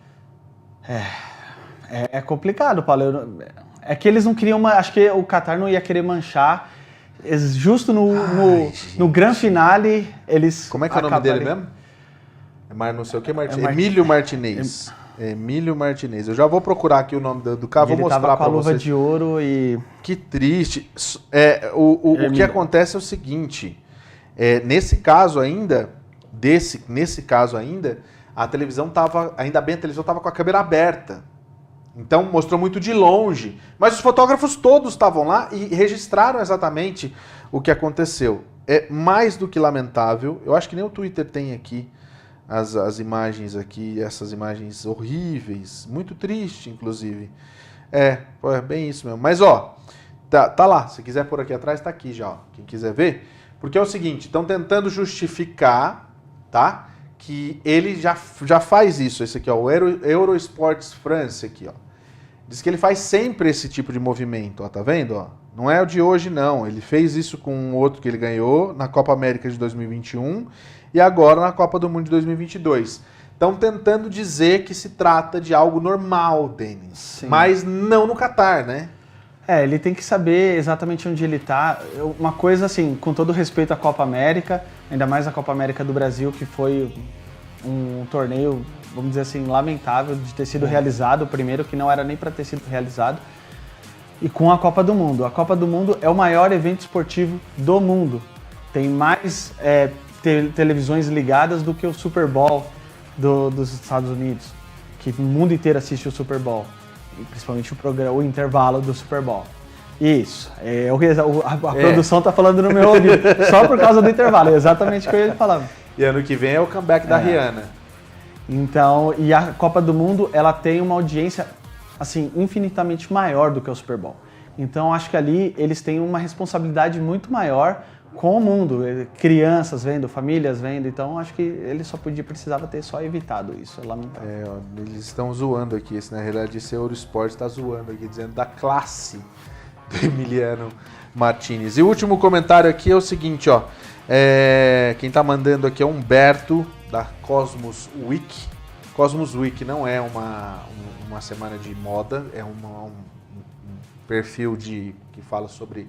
Speaker 2: É complicado, Paulo. É que eles não queriam... Acho que o Qatar não ia querer manchar. Justo no grande finale, eles...
Speaker 1: Como é que é o nome dele mesmo? Não sei o que, Emílio Martinez. Emílio Martinez. Eu já vou procurar aqui o nome do cara, vou mostrar para vocês.
Speaker 2: Ele tava com a luva de ouro e...
Speaker 1: Que triste. O que acontece é o seguinte. Nesse caso ainda, a televisão estava... Ainda bem, a televisão estava com a câmera aberta. Então mostrou muito de longe. Mas os fotógrafos todos estavam lá e registraram exatamente o que aconteceu. É mais do que lamentável. Eu acho que nem o Twitter tem aqui as imagens aqui, essas imagens horríveis. Muito triste, inclusive. É bem isso mesmo. Mas ó, tá lá. Se quiser pôr aqui atrás, tá aqui já. Ó. Quem quiser ver. Porque é o seguinte, estão tentando justificar, tá? Que ele já faz isso. Esse aqui, ó, o Eurosports France aqui, ó. Diz que ele faz sempre esse tipo de movimento, ó, tá vendo? Ó? Não é o de hoje, não. Ele fez isso com um outro que ele ganhou na Copa América de 2021 e agora na Copa do Mundo de 2022. Estão tentando dizer que se trata de algo normal, Denis. Sim. Mas não no Qatar, né?
Speaker 2: Ele tem que saber exatamente onde ele está. Uma coisa assim, com todo respeito à Copa América, ainda mais a Copa América do Brasil, que foi um torneio, vamos dizer assim, lamentável de ter sido realizado, o primeiro que não era nem para ter sido realizado. e com a Copa do Mundo. A Copa do Mundo é o maior evento esportivo do mundo. Tem mais televisões ligadas do que o Super Bowl dos Estados Unidos, que o mundo inteiro assiste o Super Bowl, e principalmente o intervalo do Super Bowl. Isso, a produção tá falando no meu ouvido, só por causa do intervalo, é exatamente o que eu ia falar.
Speaker 1: E ano que vem é o comeback da Rihanna.
Speaker 2: Então, e a Copa do Mundo, ela tem uma audiência, assim, infinitamente maior do que o Super Bowl. Então, acho que ali eles têm uma responsabilidade muito maior com o mundo, crianças vendo, famílias vendo, então acho que ele precisava ter só evitado isso, é lamentável.
Speaker 1: Eles estão zoando aqui, na realidade esse Eurosport está zoando aqui, dizendo da classe do Emiliano Martinez. E o último comentário aqui é o seguinte, quem está mandando aqui é Humberto, da Cosmos Week. Cosmos Week não é uma semana de moda, é um perfil que fala sobre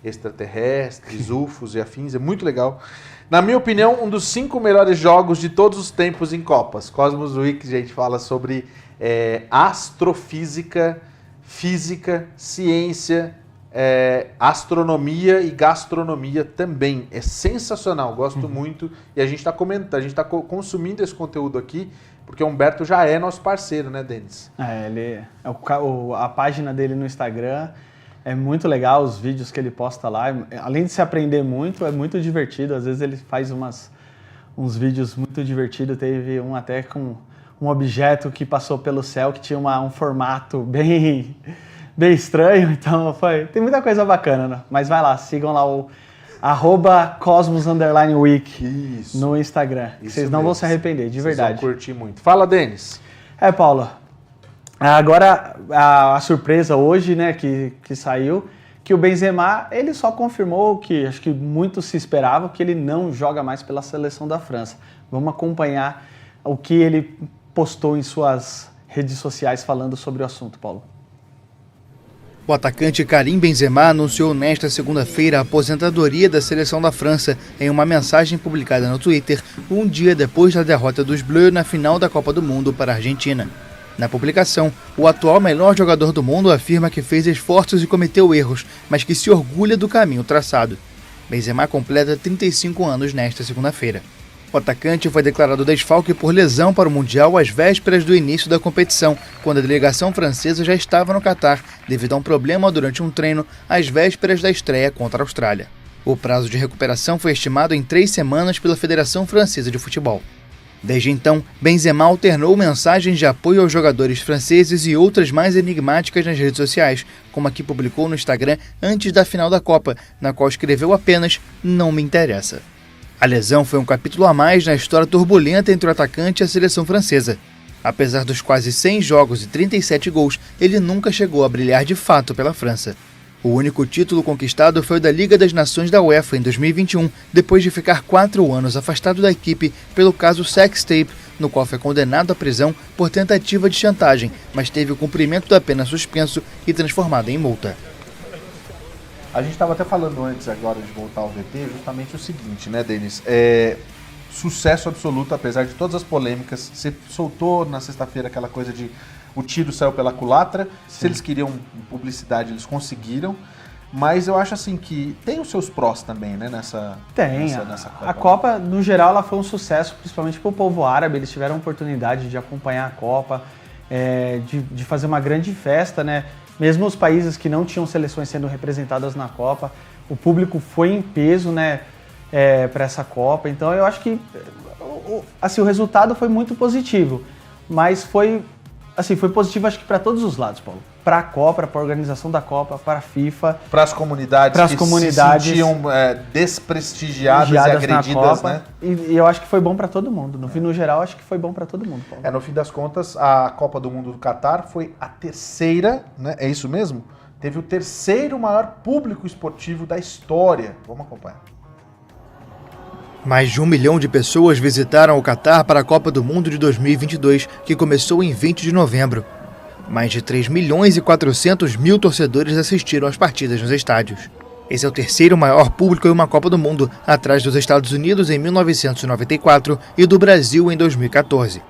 Speaker 1: extraterrestres, UFOs e afins, é muito legal. Na minha opinião, um dos 5 melhores jogos de todos os tempos em Copas. Cosmos Week, gente, fala sobre astrofísica, física, ciência, astronomia e gastronomia também. É sensacional, gosto muito. E a gente está comentando, a gente está consumindo esse conteúdo aqui, porque o Humberto já é nosso parceiro, né, Denis?
Speaker 2: A página dele no Instagram é muito legal, os vídeos que ele posta lá. Além de se aprender muito, é muito divertido. Às vezes ele faz uns vídeos muito divertidos. Teve um até com um objeto que passou pelo céu, que tinha um formato bem estranho. Então tem muita coisa bacana, né? Mas vai lá, sigam lá o @Cosmos_Week no Instagram. Vocês não vão se arrepender, de verdade.
Speaker 1: Vocês vão curtir muito. Fala, Denis.
Speaker 2: Paulo. Agora, a surpresa hoje, né, que saiu, que o Benzema, ele só confirmou que acho que muito se esperava, que ele não joga mais pela seleção da França. Vamos acompanhar o que ele postou em suas redes sociais falando sobre o assunto, Paulo.
Speaker 4: O atacante Karim Benzema anunciou nesta segunda-feira a aposentadoria da seleção da França em uma mensagem publicada no Twitter, um dia depois da derrota dos Bleus na final da Copa do Mundo para a Argentina. Na publicação, o atual melhor jogador do mundo afirma que fez esforços e cometeu erros, mas que se orgulha do caminho traçado. Benzema completa 35 anos nesta segunda-feira. O atacante foi declarado desfalque por lesão para o Mundial às vésperas do início da competição, quando a delegação francesa já estava no Catar, devido a um problema durante um treino às vésperas da estreia contra a Austrália. O prazo de recuperação foi estimado em 3 semanas pela Federação Francesa de Futebol. Desde então, Benzema alternou mensagens de apoio aos jogadores franceses e outras mais enigmáticas nas redes sociais, como a que publicou no Instagram antes da final da Copa, na qual escreveu apenas "Não me interessa". A lesão foi um capítulo a mais na história turbulenta entre o atacante e a seleção francesa. Apesar dos quase 100 jogos e 37 gols, ele nunca chegou a brilhar de fato pela França. O único título conquistado foi o da Liga das Nações da UEFA em 2021, depois de ficar 4 anos afastado da equipe pelo caso Sextape, no qual foi condenado à prisão por tentativa de chantagem, mas teve o cumprimento da pena suspenso e transformado em multa.
Speaker 1: A gente estava até falando antes agora de voltar ao VT, justamente o seguinte, né, Denis? Sucesso absoluto, apesar de todas as polêmicas. Você soltou na sexta-feira aquela coisa de o tiro saiu pela culatra. Sim. Se eles queriam publicidade, eles conseguiram. Mas eu acho assim que tem os seus prós também, né, nessa Copa.
Speaker 2: A Copa, no geral, ela foi um sucesso, principalmente para o povo árabe. Eles tiveram a oportunidade de acompanhar a Copa, de fazer uma grande festa, né? Mesmo os países que não tinham seleções sendo representadas na Copa, o público foi em peso, né, para essa Copa. Então eu acho que assim, o resultado foi muito positivo, mas foi positivo acho que para todos os lados, Paulo. Para a Copa, para a organização da Copa, para a FIFA.
Speaker 1: Para as comunidades se sentiam desprestigiadas e agredidas, né?
Speaker 2: E eu acho que foi bom para todo mundo. No geral, acho que foi bom para todo mundo, Paulo.
Speaker 1: No fim das contas, a Copa do Mundo do Catar foi a terceira, né? É isso mesmo? Teve o terceiro maior público esportivo da história. Vamos acompanhar.
Speaker 4: Mais de 1 milhão de pessoas visitaram o Catar para a Copa do Mundo de 2022, que começou em 20 de novembro. Mais de 3 milhões e 400 mil torcedores assistiram às partidas nos estádios. Esse é o terceiro maior público em uma Copa do Mundo, atrás dos Estados Unidos em 1994 e do Brasil em 2014.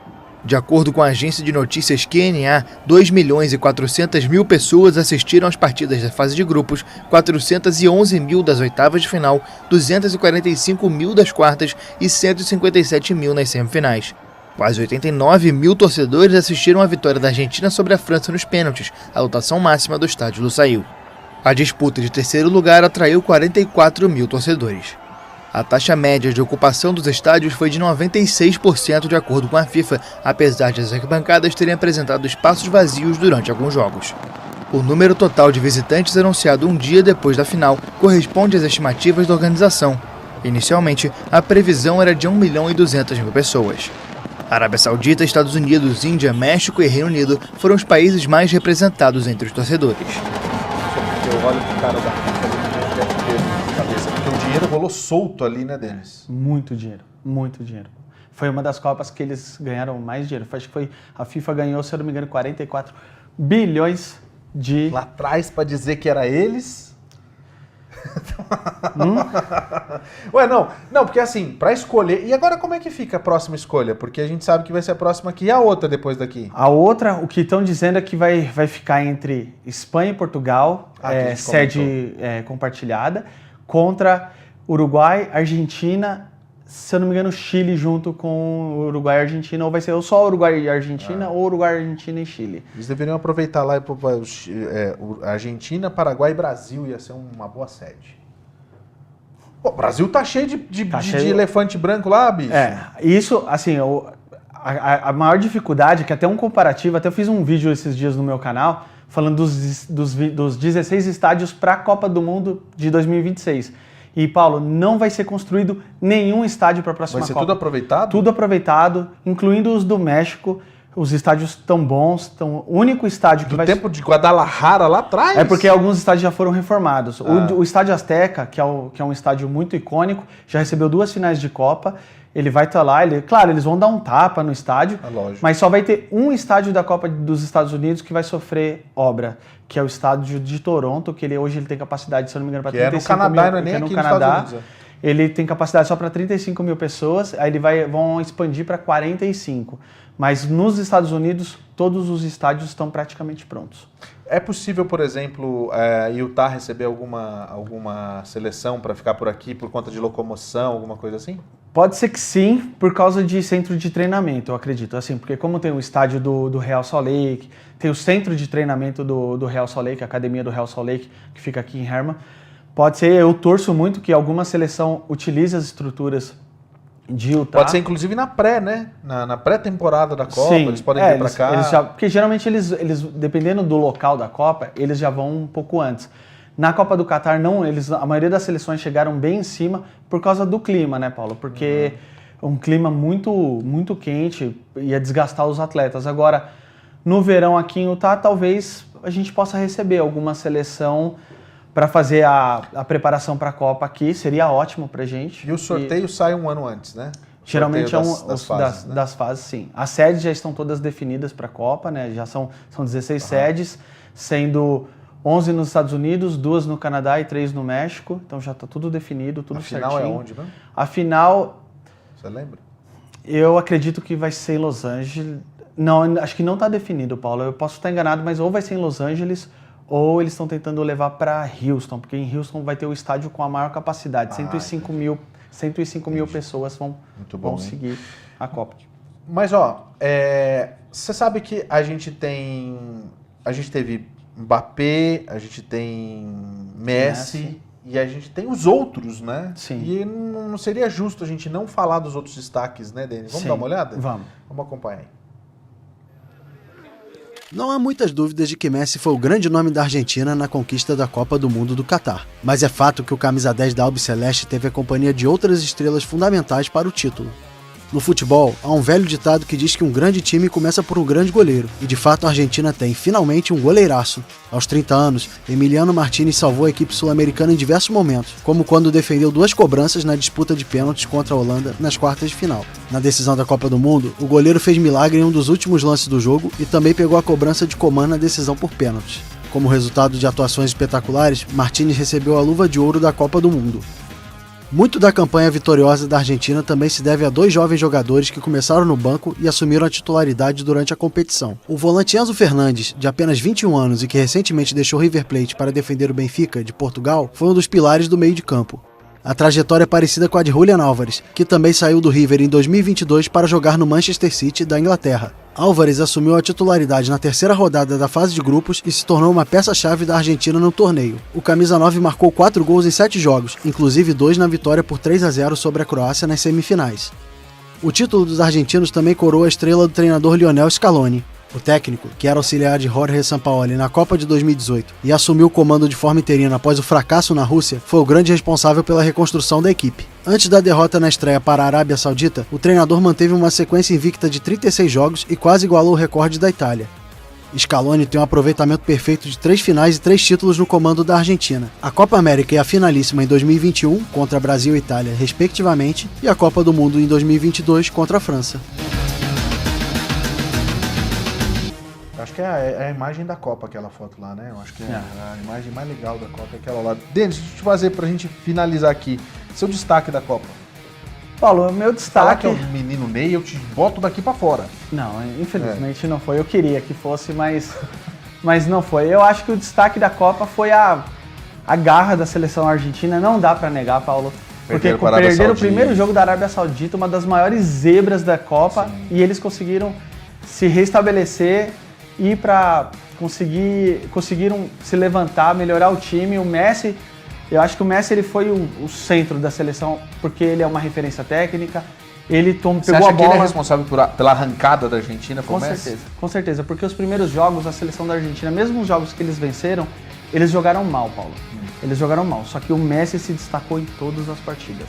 Speaker 4: De acordo com a agência de notícias QNA, 2.400.000 pessoas assistiram às partidas da fase de grupos, 411.000 das oitavas de final, 245.000 das quartas e 157.000 nas semifinais. Quase 89.000 torcedores assistiram à vitória da Argentina sobre a França nos pênaltis, a lotação máxima do estádio Lusail. A disputa de terceiro lugar atraiu 44.000 torcedores. A taxa média de ocupação dos estádios foi de 96% de acordo com a FIFA, apesar de as arquibancadas terem apresentado espaços vazios durante alguns jogos. O número total de visitantes anunciado um dia depois da final corresponde às estimativas da organização. Inicialmente, a previsão era de 1.200.000 pessoas. Arábia Saudita, Estados Unidos, Índia, México e Reino Unido foram os países mais representados entre os torcedores.
Speaker 1: Eu olho pro cara da FIFA na cabeça, porque o dinheiro rolou solto ali, né, Denis?
Speaker 2: Muito dinheiro, muito dinheiro. Foi uma das Copas que eles ganharam mais dinheiro. Acho que foi, a FIFA ganhou, se eu não me engano, 44 bilhões de...
Speaker 1: Lá atrás, pra dizer que era eles... Ué, não, porque assim, pra escolher... E agora como é que fica a próxima escolha? Porque a gente sabe que vai ser a próxima aqui e a outra depois daqui.
Speaker 2: A outra, o que estão dizendo é que vai ficar entre Espanha e Portugal, sede compartilhada, contra Uruguai, Argentina, se eu não me engano, Chile junto com Uruguai e Argentina, ou vai ser ou só Uruguai e Argentina, ou Uruguai, Argentina e Chile.
Speaker 1: Eles deveriam aproveitar lá Argentina, Paraguai e Brasil, ia ser uma boa sede. Pô, o Brasil tá cheio de elefante branco lá, bicho.
Speaker 2: Isso, assim, a maior dificuldade, que até um comparativo, até eu fiz um vídeo esses dias no meu canal, falando dos 16 estádios para a Copa do Mundo de 2026. E, Paulo, não vai ser construído nenhum estádio para a próxima Copa.
Speaker 1: Vai ser tudo aproveitado?
Speaker 2: Tudo aproveitado, incluindo os do México. Os estádios estão bons. O único estádio que vai...
Speaker 1: Do tempo de Guadalajara lá atrás?
Speaker 2: É porque alguns estádios já foram reformados. O Estádio Azteca, que é um estádio muito icônico, já recebeu 2 finais de Copa. Ele vai estar lá, claro, eles vão dar um tapa no estádio, mas só vai ter um estádio da Copa dos Estados Unidos que vai sofrer obra, que é o estádio de Toronto, que hoje ele tem capacidade, se eu não me engano, para 35 mil.
Speaker 1: Que é no Canadá, não é nem aqui nos Estados Unidos.
Speaker 2: Ele tem capacidade só para 35 mil pessoas, aí vão expandir para 45. Mas nos Estados Unidos, todos os estádios estão praticamente prontos.
Speaker 1: É possível, por exemplo, Utah receber alguma seleção para ficar por aqui por conta de locomoção, alguma coisa assim?
Speaker 2: Pode ser que sim, por causa de centro de treinamento, eu acredito. Assim, porque como tem o estádio do Real Salt Lake, tem o centro de treinamento do Real Salt Lake, a academia do Real Salt Lake, que fica aqui em Herman, pode ser, eu torço muito que alguma seleção utilize as estruturas de Utah.
Speaker 1: Pode ser inclusive na pré, né? Na pré-temporada da Copa, sim, eles podem vir para cá.
Speaker 2: Porque geralmente eles, dependendo do local da Copa, eles já vão um pouco antes. Na Copa do Catar, não, a maioria das seleções chegaram bem em cima por causa do clima, né, Paulo? Porque um clima muito, muito quente ia desgastar os atletas. Agora, no verão aqui em Utah, talvez a gente possa receber alguma seleção para fazer a preparação para a Copa aqui, seria ótimo pra gente.
Speaker 1: E o sorteio sai um ano antes, né?
Speaker 2: Geralmente das fases, sim. As sedes já estão todas definidas para a Copa, né? Já são 16 sedes, sendo 11 nos Estados Unidos, 2 no Canadá e 3 no México. Então já está tudo definido, tudo certinho.
Speaker 1: A final é onde, né?
Speaker 2: A final...
Speaker 1: Você lembra?
Speaker 2: Eu acredito que vai ser em Los Angeles. Não, acho que não está definido, Paulo. Eu posso estar enganado, mas ou vai ser em Los Angeles ou eles estão tentando levar para Houston, porque em Houston vai ter o estádio com a maior capacidade. 105 mil pessoas vão seguir a Copa.
Speaker 1: Mas, você sabe que a gente teve Mbappé, a gente tem Messi e a gente tem os outros, né?
Speaker 2: Sim.
Speaker 1: E não seria justo a gente não falar dos outros destaques, né, Denis? Vamos dar uma olhada?
Speaker 2: Vamos
Speaker 1: acompanhar aí.
Speaker 3: Não há muitas dúvidas de que Messi foi o grande nome da Argentina na conquista da Copa do Mundo do Catar. Mas é fato que o camisa 10 da Albiceleste teve a companhia de outras estrelas fundamentais para o título. No futebol, há um velho ditado que diz que um grande time começa por um grande goleiro, e de fato a Argentina tem, finalmente, um goleiraço. Aos 30 anos, Emiliano Martínez salvou a equipe sul-americana em diversos momentos, como quando defendeu 2 cobranças na disputa de pênaltis contra a Holanda nas quartas de final. Na decisão da Copa do Mundo, o goleiro fez milagre em um dos últimos lances do jogo e também pegou a cobrança de Coman na decisão por pênaltis. Como resultado de atuações espetaculares, Martínez recebeu a luva de ouro da Copa do Mundo. Muito da campanha vitoriosa da Argentina também se deve a 2 jovens jogadores que começaram no banco e assumiram a titularidade durante a competição. O volante Enzo Fernandes, de apenas 21 anos e que recentemente deixou River Plate para defender o Benfica, de Portugal, foi um dos pilares do meio de campo. A trajetória é parecida com a de Julián Álvares, que também saiu do River em 2022 para jogar no Manchester City da Inglaterra. Álvares assumiu a titularidade na 3ª rodada da fase de grupos e se tornou uma peça-chave da Argentina no torneio. O camisa 9 marcou 4 gols em 7 jogos, inclusive 2 na vitória por 3-0 sobre a Croácia nas semifinais. O título dos argentinos também coroa a estrela do treinador Lionel Scaloni. O técnico, que era auxiliar de Jorge Sampaoli na Copa de 2018 e assumiu o comando de forma interina após o fracasso na Rússia, foi o grande responsável pela reconstrução da equipe. Antes da derrota na estreia para a Arábia Saudita, o treinador manteve uma sequência invicta de 36 jogos e quase igualou o recorde da Itália. Scaloni tem um aproveitamento perfeito de 3 finais e 3 títulos no comando da Argentina. A Copa América e a finalíssima em 2021, contra Brasil e Itália, respectivamente, e a Copa do Mundo em 2022, contra a França.
Speaker 1: Acho que é a imagem da Copa, aquela foto lá, né? Eu acho que é a imagem mais legal da Copa, é aquela lá. Denis, deixa eu te fazer pra gente finalizar aqui. Seu destaque da Copa.
Speaker 2: Paulo, meu
Speaker 1: Falar
Speaker 2: destaque...
Speaker 1: que é o menino Ney, eu te boto daqui pra fora.
Speaker 2: Não, infelizmente não foi. Eu queria que fosse, mas não foi. Eu acho que o destaque da Copa foi a garra da seleção argentina. Não dá pra negar, Paulo. Porque perderam o primeiro jogo da Arábia Saudita, uma das maiores zebras da Copa, sim, e eles conseguiram se restabelecer e conseguiram se levantar, melhorar o time. O Messi, eu acho que o Messi ele foi o centro da seleção, porque ele é uma referência técnica, ele pegou a bola... Você acha que ele é responsável pela arrancada da Argentina? Com certeza, com certeza, porque os primeiros jogos, a seleção da Argentina, mesmo os jogos que eles venceram, eles jogaram mal, Paulo. Eles jogaram mal, só que o Messi se destacou em todas as partidas.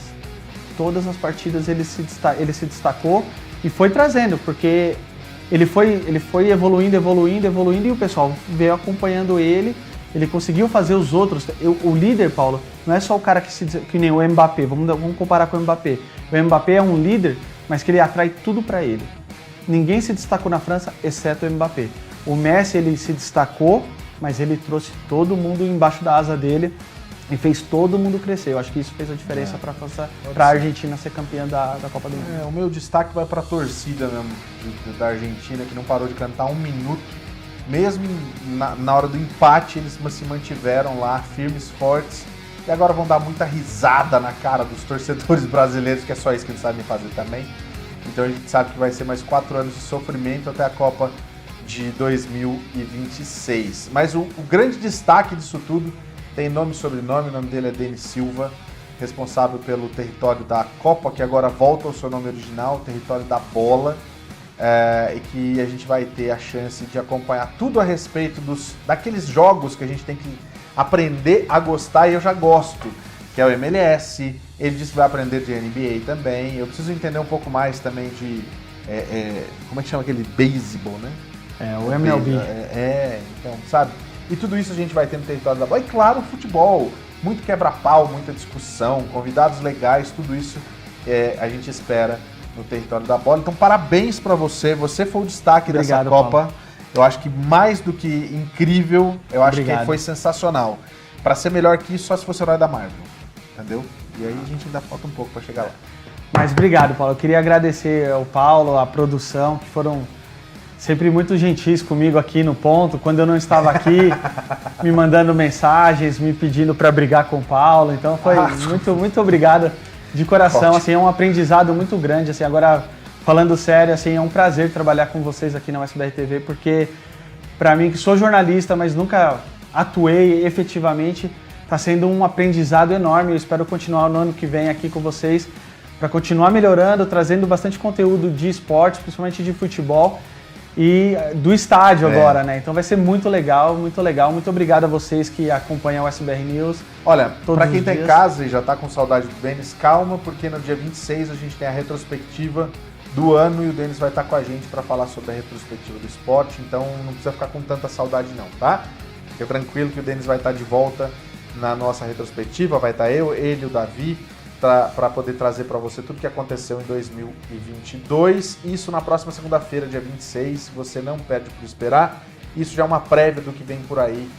Speaker 2: Todas as partidas ele se destacou e foi trazendo, porque... Ele foi evoluindo e o pessoal veio acompanhando ele. Ele conseguiu fazer os outros. O líder, Paulo, não é só o cara que nem o Mbappé. Vamos comparar com o Mbappé. O Mbappé é um líder, mas que ele atrai tudo para ele. Ninguém se destacou na França, exceto o Mbappé. O Messi, ele se destacou, mas ele trouxe todo mundo embaixo da asa dele e fez todo mundo crescer. Eu acho que isso fez a diferença para a Argentina ser campeã da Copa do Mundo.
Speaker 1: O meu destaque vai para a torcida mesmo da Argentina, que não parou de cantar um minuto. Mesmo na hora do empate, eles se mantiveram lá, firmes, fortes. E agora vão dar muita risada na cara dos torcedores brasileiros, que é só isso que eles sabem fazer também. Então a gente sabe que vai ser mais 4 anos de sofrimento até a Copa de 2026. Mas o grande destaque disso tudo tem nome e sobrenome, o nome dele é Denis Silva, responsável pelo território da Copa, que agora volta ao seu nome original, o território da bola, e que a gente vai ter a chance de acompanhar tudo a respeito daqueles jogos que a gente tem que aprender a gostar, e eu já gosto, que é o MLS. Ele disse que vai aprender de NBA também. Eu preciso entender um pouco mais também de, como é que chama aquele beisebol, né?
Speaker 2: O MLB.
Speaker 1: Então, sabe? E tudo isso a gente vai ter no território da bola. E claro, o futebol, muito quebra-pau, muita discussão, convidados legais, tudo isso a gente espera no território da bola. Então, parabéns pra você. Você foi o destaque dessa Copa. Paulo. Eu acho que mais do que incrível, eu acho que foi sensacional. Pra ser melhor que isso, só se fosse o herói da Marvel. Entendeu? E aí a gente ainda falta um pouco pra chegar lá.
Speaker 2: Mas obrigado, Paulo. Eu queria agradecer ao Paulo, a produção, que foram sempre muito gentis comigo aqui no ponto, quando eu não estava aqui, me mandando mensagens, me pedindo para brigar com o Paulo. Então foi muito obrigado de coração. Assim, é um aprendizado muito grande. Assim, agora, falando sério, assim, é um prazer trabalhar com vocês aqui na USBR TV, porque para mim, que sou jornalista, mas nunca atuei efetivamente, está sendo um aprendizado enorme. Eu espero continuar no ano que vem aqui com vocês, para continuar melhorando, trazendo bastante conteúdo de esportes, principalmente de futebol, e do estádio agora, né? Então vai ser muito legal, muito legal. Muito obrigado a vocês que acompanham o SBR News.
Speaker 1: Olha, para quem tá em casa e já tá com saudade do Denis, calma, porque no dia 26 a gente tem a retrospectiva do ano e o Denis vai estar com a gente para falar sobre a retrospectiva do esporte, então não precisa ficar com tanta saudade não, tá? Fica tranquilo que o Denis vai estar de volta na nossa retrospectiva, vai estar ele e o Davi, para poder trazer para você tudo que aconteceu em 2022. Isso na próxima segunda-feira, dia 26. Você não perde por esperar. Isso já é uma prévia do que vem por aí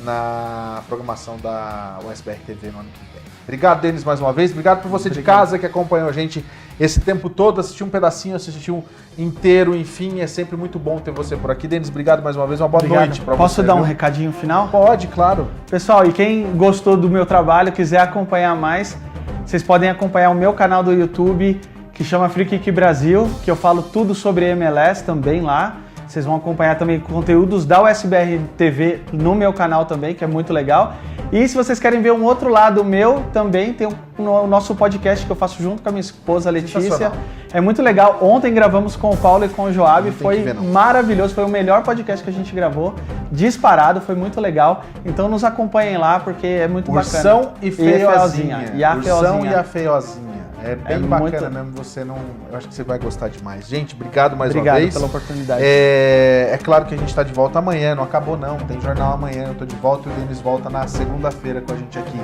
Speaker 1: na programação da USBR TV no ano que vem. Obrigado, Denis, mais uma vez. Obrigado por você de casa que acompanhou a gente esse tempo todo, assistiu um pedacinho, assistiu inteiro, enfim, é sempre muito bom ter você por aqui. Denis, obrigado mais uma vez, uma boa noite para você.
Speaker 2: Posso dar um recadinho final?
Speaker 1: Pode, claro.
Speaker 2: Pessoal, e quem gostou do meu trabalho, quiser acompanhar mais, vocês podem acompanhar o meu canal do YouTube, que chama Free Kick Brasil, que eu falo tudo sobre MLS também lá. Vocês vão acompanhar também conteúdos da USBR TV no meu canal também, que é muito legal. E se vocês querem ver um outro lado meu, também tem o nosso podcast que eu faço junto com a minha esposa Letícia. É muito legal. Ontem gravamos com o Paulo e com o Joab, foi maravilhoso, foi o melhor podcast que a gente gravou, disparado, foi muito legal. Então nos acompanhem lá, porque é muito bacana.
Speaker 1: Ursão e Feiozinha.
Speaker 2: E a
Speaker 1: Ursão e a Feiozinha. É bem bacana
Speaker 2: muito...
Speaker 1: mesmo, você não... Eu acho que você vai gostar demais. Gente, obrigado mais uma vez.
Speaker 2: Obrigado pela oportunidade.
Speaker 1: É claro que a gente está de volta amanhã, não acabou não, tem jornal amanhã, eu tô de volta e o Denis volta na segunda-feira com a gente aqui.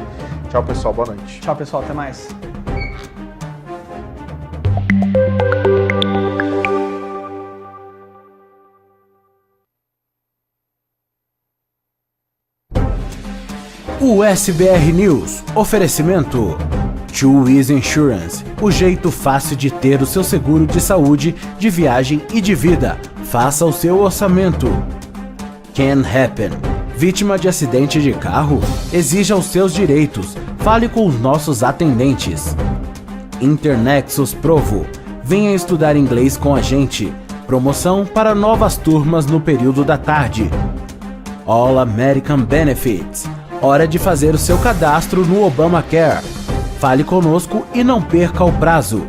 Speaker 1: Tchau, pessoal, boa noite.
Speaker 2: Tchau, pessoal, até mais.
Speaker 6: USBR News. Oferecimento Two Easy Insurance, o jeito fácil de ter o seu seguro de saúde, de viagem e de vida. Faça o seu orçamento. Can Happen. Vítima de acidente de carro? Exija os seus direitos. Fale com os nossos atendentes. Internexus Provo. Venha estudar inglês com a gente. Promoção para novas turmas no período da tarde. All American Benefits. Hora de fazer o seu cadastro no Obamacare. Fale conosco e não perca o prazo.